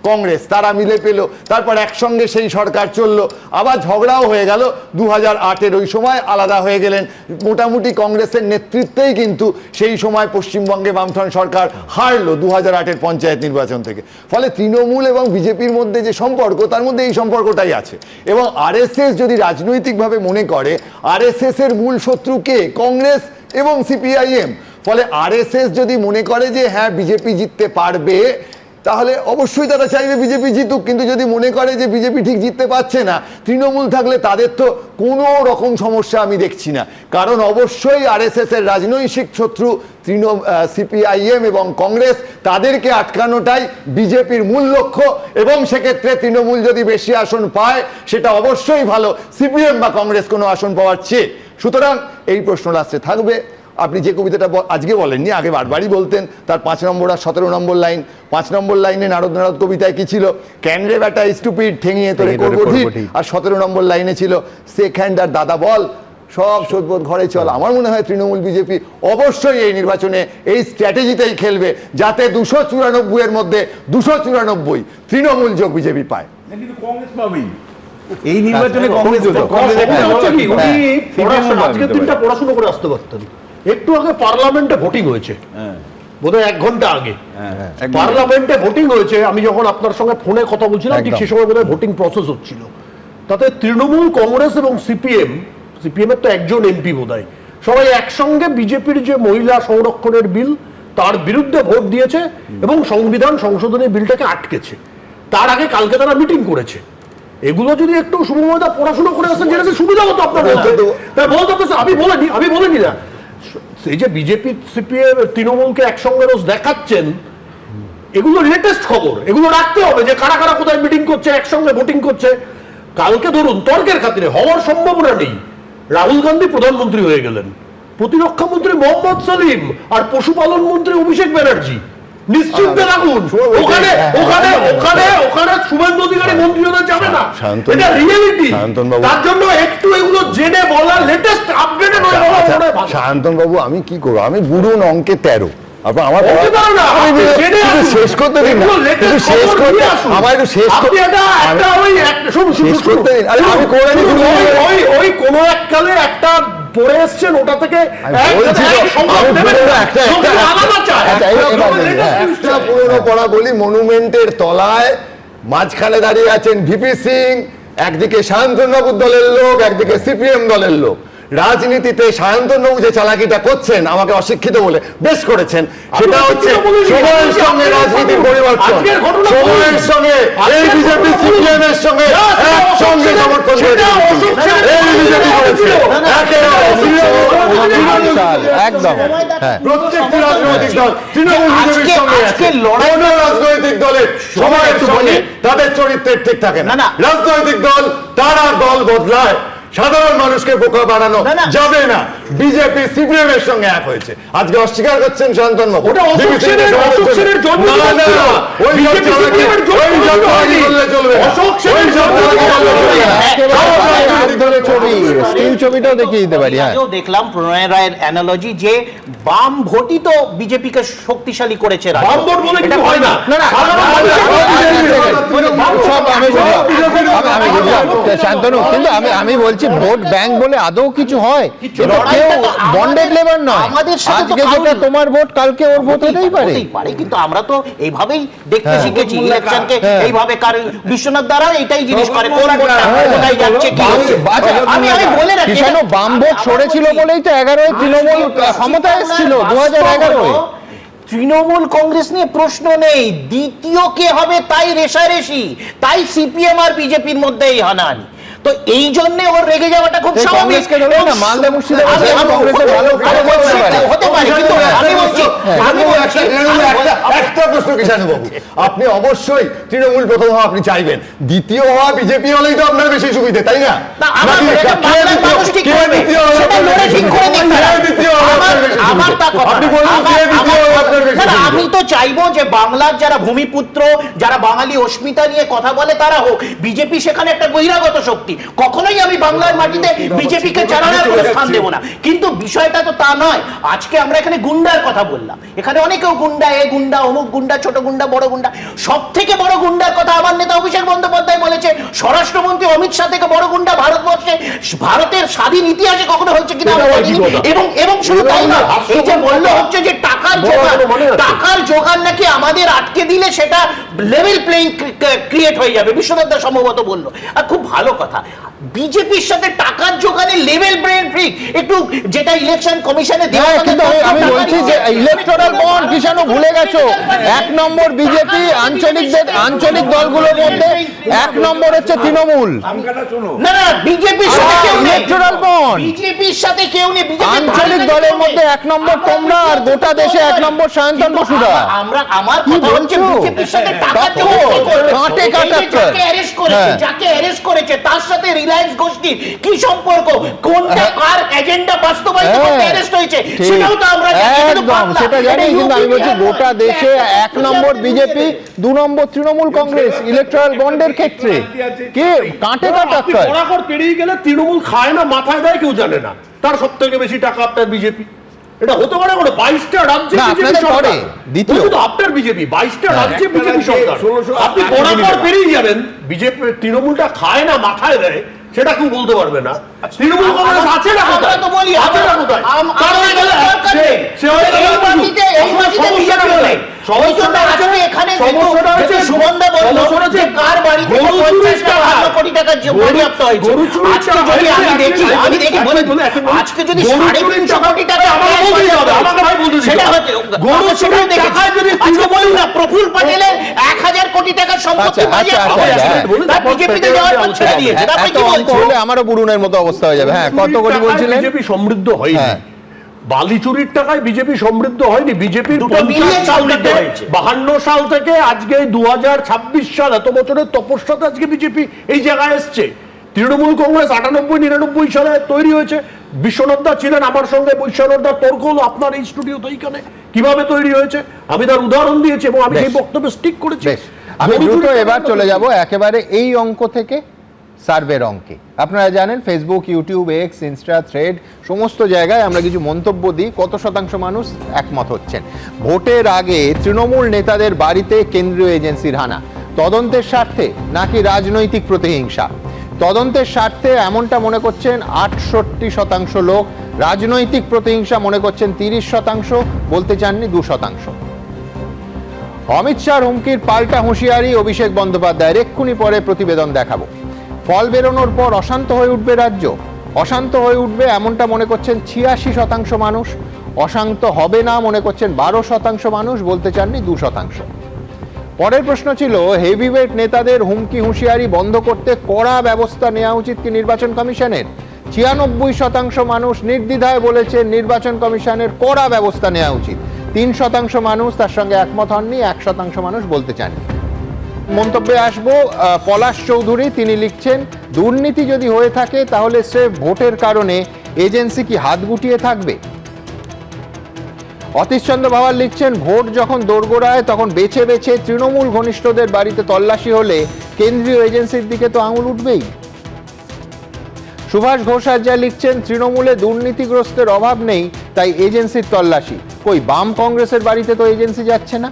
কংগ্রেস তারা মিলে পেল, তারপর একসঙ্গে সেই সরকার চললো, আবার ঝগড়াও হয়ে গেল। 2008-এর ওই সময় আলাদা হয়ে গেলেন, মোটামুটি কংগ্রেসের নেতৃত্বেই কিন্তু সেই সময় পশ্চিমবঙ্গে বামফ্রন্ট সরকার হারলো 2008-এর পঞ্চায়েত নির্বাচন থেকে। ফলে তৃণমূল এবং বিজেপির মধ্যে যে সম্পর্ক, তার মধ্যে এই সম্পর্কটাই আছে। এবং আরএসএস যদি রাজনৈতিকভাবে মনে করে আরএসএস এর মূল শত্রু কে, কংগ্রেস এবং সিপিআইএম, ফলে আরএসএস যদি মনে করে যে হ্যাঁ বিজেপি জিততে পারবে, তাহলে অবশ্যই তারা চাইবে বিজেপি জিতুক। কিন্তু যদি মনে করে যে বিজেপি ঠিক জিততে পারছে না, তৃণমূল থাকলে তাদের তো কোনো রকম সমস্যা আমি দেখছি না, কারণ অবশ্যই আরএসএস এর রাজনৈতিক শত্রু সিপিআইএম এবং কংগ্রেস, তাদেরকে আটকানোটাই বিজেপির মূল লক্ষ্য। এবং সেক্ষেত্রে তৃণমূল যদি বেশি আসন পায় সেটা অবশ্যই ভালো, সিপিএম বা কংগ্রেস কোনো আসন পাওয়ার চেয়ে। সুতরাং এই প্রশ্ন লাস্টে থাকবে। আপনি যে কবিতাটা আজকে বলেননি, আগে বারবারই বলতেন, তার 5 নম্বর আর 17 নম্বর লাইন। 5 নম্বর লাইনে নারদ নারদ কবিতায় কি ছিল, ক্যানরে ব্যাটা স্টুপিড ঠেঙিয়ে তোরে করবো ঠিক, আর 17 নম্বর লাইনে ছিল শেক হ্যান্ড আর দাদা বল, সব সোদবোধ ঘরে চল। আমার মনে হয় তৃণমূল বিজেপি অবশ্যই এই নির্বাচনে এই স্ট্র্যাটেজিতেই খেলবে, যাতে 294-এর মধ্যে 294 তৃণমূল যোগ বিজেপি পায়। কিন্তু কংগ্রেস পাবেই এই নির্বাচনে, কংগ্রেস আজকের দিনটা পড়াশোনা করে আসতে পারতেন। একটু আগে পার্লামেন্টে ভোটিং হয়েছে, বোধহয় 1 ঘন্টা আগে পার্লামেন্টে ভোটিং হয়েছে। আমি যখন আপনার সঙ্গে ফোনে কথা বলছিলাম ঠিক সে সময় বোধহয় ভোটিং প্রসেস হচ্ছিল। তাতে তৃণমূল, কংগ্রেস এবং সিপিএম এর তো একজন এমপি বোধহয়, সবাই একসঙ্গে বিজেপির যে মহিলা সংরক্ষণের বিল তার বিরুদ্ধে ভোট দিয়েছে এবং সংবিধান সংশোধনী বিলটাকে আটকেছে। তার আগে কালকে তারা মিটিং করেছে। এগুলো যদি একটু শুভময়দা পড়াশোনা করে আসেন, যেটা সুবিধা হতো আপনার বলতে। আমি বলিনি না, এই যে বিজেপি সিপিএম তৃণমূলকে একসঙ্গে রোজ দেখাচ্ছেন, এগুলো লেটেস্ট খবর, এগুলো রাখতে হবে যে কারা কারা কোথায় মিটিং করছে, একসঙ্গে ভোটিং করছে। কালকে ধরুন তর্কের খাতিরে হওয়ার সম্ভাবনা নেই, রাহুল গান্ধী প্রধানমন্ত্রী হয়ে গেলেন, প্রতিরক্ষা মন্ত্রী মোহাম্মদ সালিম আর পশুপালন মন্ত্রী অভিষেক ব্যানার্জি। নিশ্চিন্তে রাখুন, ওখানে ওখানে ওখানে ওখানে শুভেন্দু অধিকারী মন্ত্রী হতে যাবে না, এটা রিয়েলিটি। তার জন্য একটু এগুলো জেনে বলা, লেটেস্ট আপডেটেড হয়ে বলা। শান্তন বাবু, আমি কি করবো, আমি বুড়ো অঙ্কে 13, আমার শেষ করতে দিন, শেষ করতে আমার একটু শেষ করতে দিন। আমি করে ওই কোনো এককালে একটা পড়ে এসছেন, ওটা থেকে একটা পুরনো পড়া বলি, মনুমেন্টের তলায় মাঝখানে দাঁড়িয়ে আছেন ভিপি সিং, একদিকে সায়ন্তনবাবুর দলের লোক, একদিকে সিপিএম দলের লোক। রাজনীতিতে সায়ন্তনবাবু যে চালাকিটা করছেন, আমাকে অশিক্ষিত বলে বেশ করেছেন, সেটা হচ্ছে সময়ের সঙ্গে রাজনীতির পরিবর্তন, সময়ের সঙ্গে এই বিজেপি সিপিএম এর সঙ্গে একসঙ্গে সমর্থন করে এই বিজেপি করেছে। একদম প্রত্যেকটি রাজনৈতিক দল তৃণমূল বিজেপির সঙ্গে আছে, অন্য রাজনৈতিক দলের সময়ের সঙ্গে তাদের চরিত্রের ঠিক থাকে না। রাজনৈতিক দল তারা দল বদলায়, সাধারণ মানুষকে বোকা বানানো যাবে না। বিজেপি সিপিএম এর সঙ্গে এক হয়েছে, আজকে অস্বীকার করছেন শান্তন বাবু। ছবিটাও দেখিয়ে দিতে পারি। দেখলাম প্রণয় রায়ের অ্যানালজি যে বাম ভোটই তো বিজেপিকে শক্তিশালী করেছে। শান্তনু, কিন্তু আমি বলছি ভোট ব্যাংক বলে আদৌ কিছু হয়? কেউ বন্ডেড লেবার নয়। আজকে যেটা তোমার ভোট কালকে ওর ভোট হতেই পারে। কিন্তু আমরা তো এইভাবেই দেখতে শিখেছি ইলেকশনকে, এইভাবে বিশ্বনাথ দ্বারা এটাই জিনিস করে, কোন ভোটটা কোথায় যাচ্ছে কি হচ্ছে। আমি বলে রাখি, কিষাণু বাম ভোট সরেছিল বলেই তো 11-এ তৃণমূল ক্ষমতায় এসেছিল 2011-এ। তৃণমূল কংগ্রেস নিয়ে প্রশ্ন নেই, দ্বিতীয় কে হবে তাই রেষারেষি, তাই সিপিএম আর বিজেপির মধ্যে এই হানাহানি। তো এই জন্য ওর রেগে যাওয়াটা খুব স্বাভাবিক। মালদা মুর্শিদাবাদে হতে পারে, কিন্তু আমি বলছি একটা প্রশ্ন কিষাণুবাবু, আপনি অবশ্যই তৃণমূল প্রথম হওয়া আপনি চাইবেন, দ্বিতীয় হওয়া বিজেপি হলেই তো আপনার বেশি সুবিধে, তাই না? আমি তো চাইবো যে বাংলার যারা ভূমিপুত্র, যারা বাঙালি অস্মিতা নিয়ে কথা বলে তারা হোক। বিজেপি সেখানে একটা বহিরাগত শক্তি, কখনোই আমি বাংলার মাটিতে বিজেপিকে চালানোর কোনো স্থান দেবো না। কিন্তু বিষয়টা তো তা নয়। আজকে আমরা এখানে গুন্ডার কথা বললাম, এখানে অনেকেও গুন্ডা, এ গুন্ডা, অমুক গুন্ডা, ছোট গুন্ডা, বড় গুন্ডা। সব থেকে বড় গুন্ডার কথা আমার নেতা অভিষেক বন্দ্যোপাধ্যায় বলেছে, স্বরাষ্ট্রমন্ত্রী অমিত শাহ থেকে বড় গুন্ডা ভারতবর্ষে, ভারতের স্বাধীন ইতিহাসে কখনো হচ্ছে কিনা এবং শুধু তাই না, এই যে বললো হচ্ছে যে টাকার জোগান নাকি আমাদের আটকে দিলে সেটা লেভেল প্লেইং ক্রিয়েট হয়ে যাবে, বিশ্বনাথ দা সম্ভবত বললো। আর খুব ভালো কথা, বিজেপির সাথে টাকার জোগানে লেভেল প্লেইং ফিল্ড একটু যেটা ইলেকশন কমিশনে দেওয়া। কিন্তু আমি বলছি যে ইলেকটোরাল বন্ড কিষাণু ভুলে গেছো, 1 নম্বর বিজেপি, আঞ্চলিক দলগুলোর মধ্যে 1 নম্বর হচ্ছে তৃণমূল। না না, বিজেপির সাথে কেউ নেই, ইলেকটোরাল বন্ড বিজেপির সাথে কেউ নেই। আঞ্চলিক দলের মধ্যে 1 নম্বর তোমরা, আর গোটা দেশে 1 নম্বর সায়ন্তন বসুরা। আমার কথা হচ্ছে বিজেপির সাথে টাকার যাকে অ্যারেস্ট করেছে তার সাথে রিলায়েন্স গোষ্ঠীর কি সম্পর্ক, কোনটা কার এজেন্ডা বাস্তবায়িত করতে অ্যারেস্ট হয়েছে সেটাও তো আমরা জানি। একদম সেটা জানি, কিন্তু আমি বলছি গোটা দেশে 1 নম্বর বিজেপি, 2 নম্বর তৃণমূল কংগ্রেস ইলেকট্রাল বন্ডের ক্ষেত্রে। কে কাটে টাক্কর? বরাবর পেরিয়ে গেলে তৃণমূল খায় না, মাথায় দেয় কেউ জানে না, তার সব থেকে বেশি টাকা আপনার বিজেপি। এটা হতে পারে কোনো 22টা রাজ্যে বিজেপি সরকার, দ্বিতীয় আপনার বিজেপি 22টা রাজ্যে বিজেপি সরকার, আপনি বরাবর পেরিয়ে যাবেন। বিজেপি তৃণমূলটা খায় না, মাথায় দেয় সেটা কেউ বলতে পারবে না। তৃণমূল কংগ্রেস আছে না কোথায়, তো বলি আছে না কোথায়, সুমনদা বলল যে কার বাড়িতে 50 কোটি টাকা বাজেয়াপ্ত হয়েছে। আমি দেখি আজকে যদি 350 কোটি টাকা সেটা হচ্ছে বলুন না, প্রফুল্ল প্যাটেলের 1000 কোটি টাকার সম্পত্তি বিজেপিতে যাওয়ার পর ছেড়ে দিয়েছে। আমারও বুড়ুনের মতো অবস্থা হয়ে যাবে। হ্যাঁ, কত কোটি বলছিলেন? বিজেপি সমৃদ্ধ হয়নি, বালি চুরির টাকায় বিজেপি সমৃদ্ধ হয়নি। বিজেপির 52 সাল থেকে আজকে 2026 সাল, এত বছরের তপস্যাতে আজকে বিজেপি এই জায়গায় এসছে। তৃণমূল কংগ্রেস 98-99 সালে তৈরি হয়েছে। বিশ্বনাথ দা ছিলেন আমার সঙ্গে, বিশ্বনাথ দা তর্ক হলো আপনার এই স্টুডিওতে এইখানে কিভাবে তৈরি হয়েছে, আমি তার উদাহরণ দিয়েছি এবং আমি সেই বক্তব্যে স্টিক করেছি। আমি দ্রুত এবার চলে যাব একেবারে এই অঙ্ক থেকে সার্ভের অঙ্কে। আপনারা জানেন Facebook, YouTube, x, Insta, thread সমস্ত জায়গায় আমরা কিছু মন্তব্য দিই, কত শতাংশ মানুষ একমত হচ্ছেন। ভোটের আগে তৃণমূল নেতাদের বাড়িতে কেন্দ্রীয় এজেন্সির হানা, তদন্তের স্বার্থে নাকি রাজনৈতিক প্রতিহিংসা? তদন্তের স্বার্থে এমনটা মনে করছেন 68% লোক, রাজনৈতিক প্রতিহিংসা মনে করছেন 30%, বলতে চাননি 2%। অমিত শাহর হুমকির পাল্টা হুঁশিয়ারি অভিষেক বন্দ্যোপাধ্যায়ের, এক্ষুনি পরে প্রতিবেদন দেখাবো। ফল বেরোনোর পর অশান্ত হয়ে উঠবে রাজ্য, অশান্ত হয়ে উঠবে এমনটা মনে করছেন 86% মানুষ, অশান্ত হবে না মনে করছেন 12% মানুষ, বলতে চাননি 2%। পরের প্রশ্ন ছিল হেভিওয়েট নেতাদের হুমকি হুঁশিয়ারি বন্ধ করতে কড়া ব্যবস্থা নেওয়া উচিত কি নির্বাচন কমিশনের? 96% মানুষ নির্দ্বিধায় বলেছে নির্বাচন কমিশনের কড়া ব্যবস্থা নেওয়া উচিত, 3% মানুষ তার সঙ্গে একমত হননি, 1% মানুষ বলতে চাননি। মন্তব্যে আসবো পলাশ চৌধুরী, তিনি লিখছেন দুর্নীতি যদি হয়ে থাকে তাহলে স্রেফ ভোটের কারণে এজেন্সি কি হাত গুটিয়ে থাকবে? অতীশচন্দ্র ভাওয়াল লিখছেন ভোট যখন দোরগোড়ায় তখন বেছে বেছে তৃণমূল ঘনিষ্ঠদের বাড়িতে তল্লাশি হলে কেন্দ্রীয় এজেন্সির দিকে তো আঙুল উঠবেই। সুভাষ ঘোষাচার্য লিখছেন তৃণমূলে দুর্নীতিগ্রস্তের অভাব নেই তাই এজেন্সির তল্লাশি, কই বাম কংগ্রেসের বাড়িতে তো এজেন্সি যাচ্ছে না।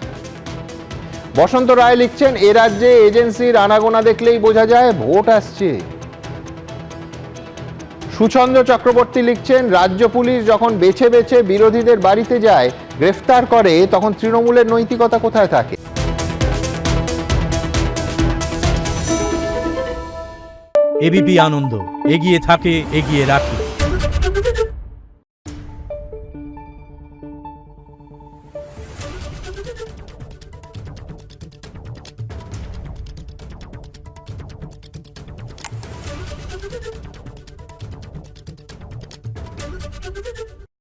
বসন্ত রায় লিখছেন এ রাজ্যে এজেন্সির আনাগোনা দেখলেই বোঝা যায় ভোট আসছে। সুচন্দ্র চক্রবর্তী লিখছেন, রাজ্য পুলিশ যখন বেছে বেছে বিরোধীদের বাড়িতে যায়, গ্রেফতার করে, তখন তৃণমূলের নৈতিকতা কোথায় থাকে? এবিপি আনন্দ, এগিয়ে থাকে, এগিয়ে রাখে।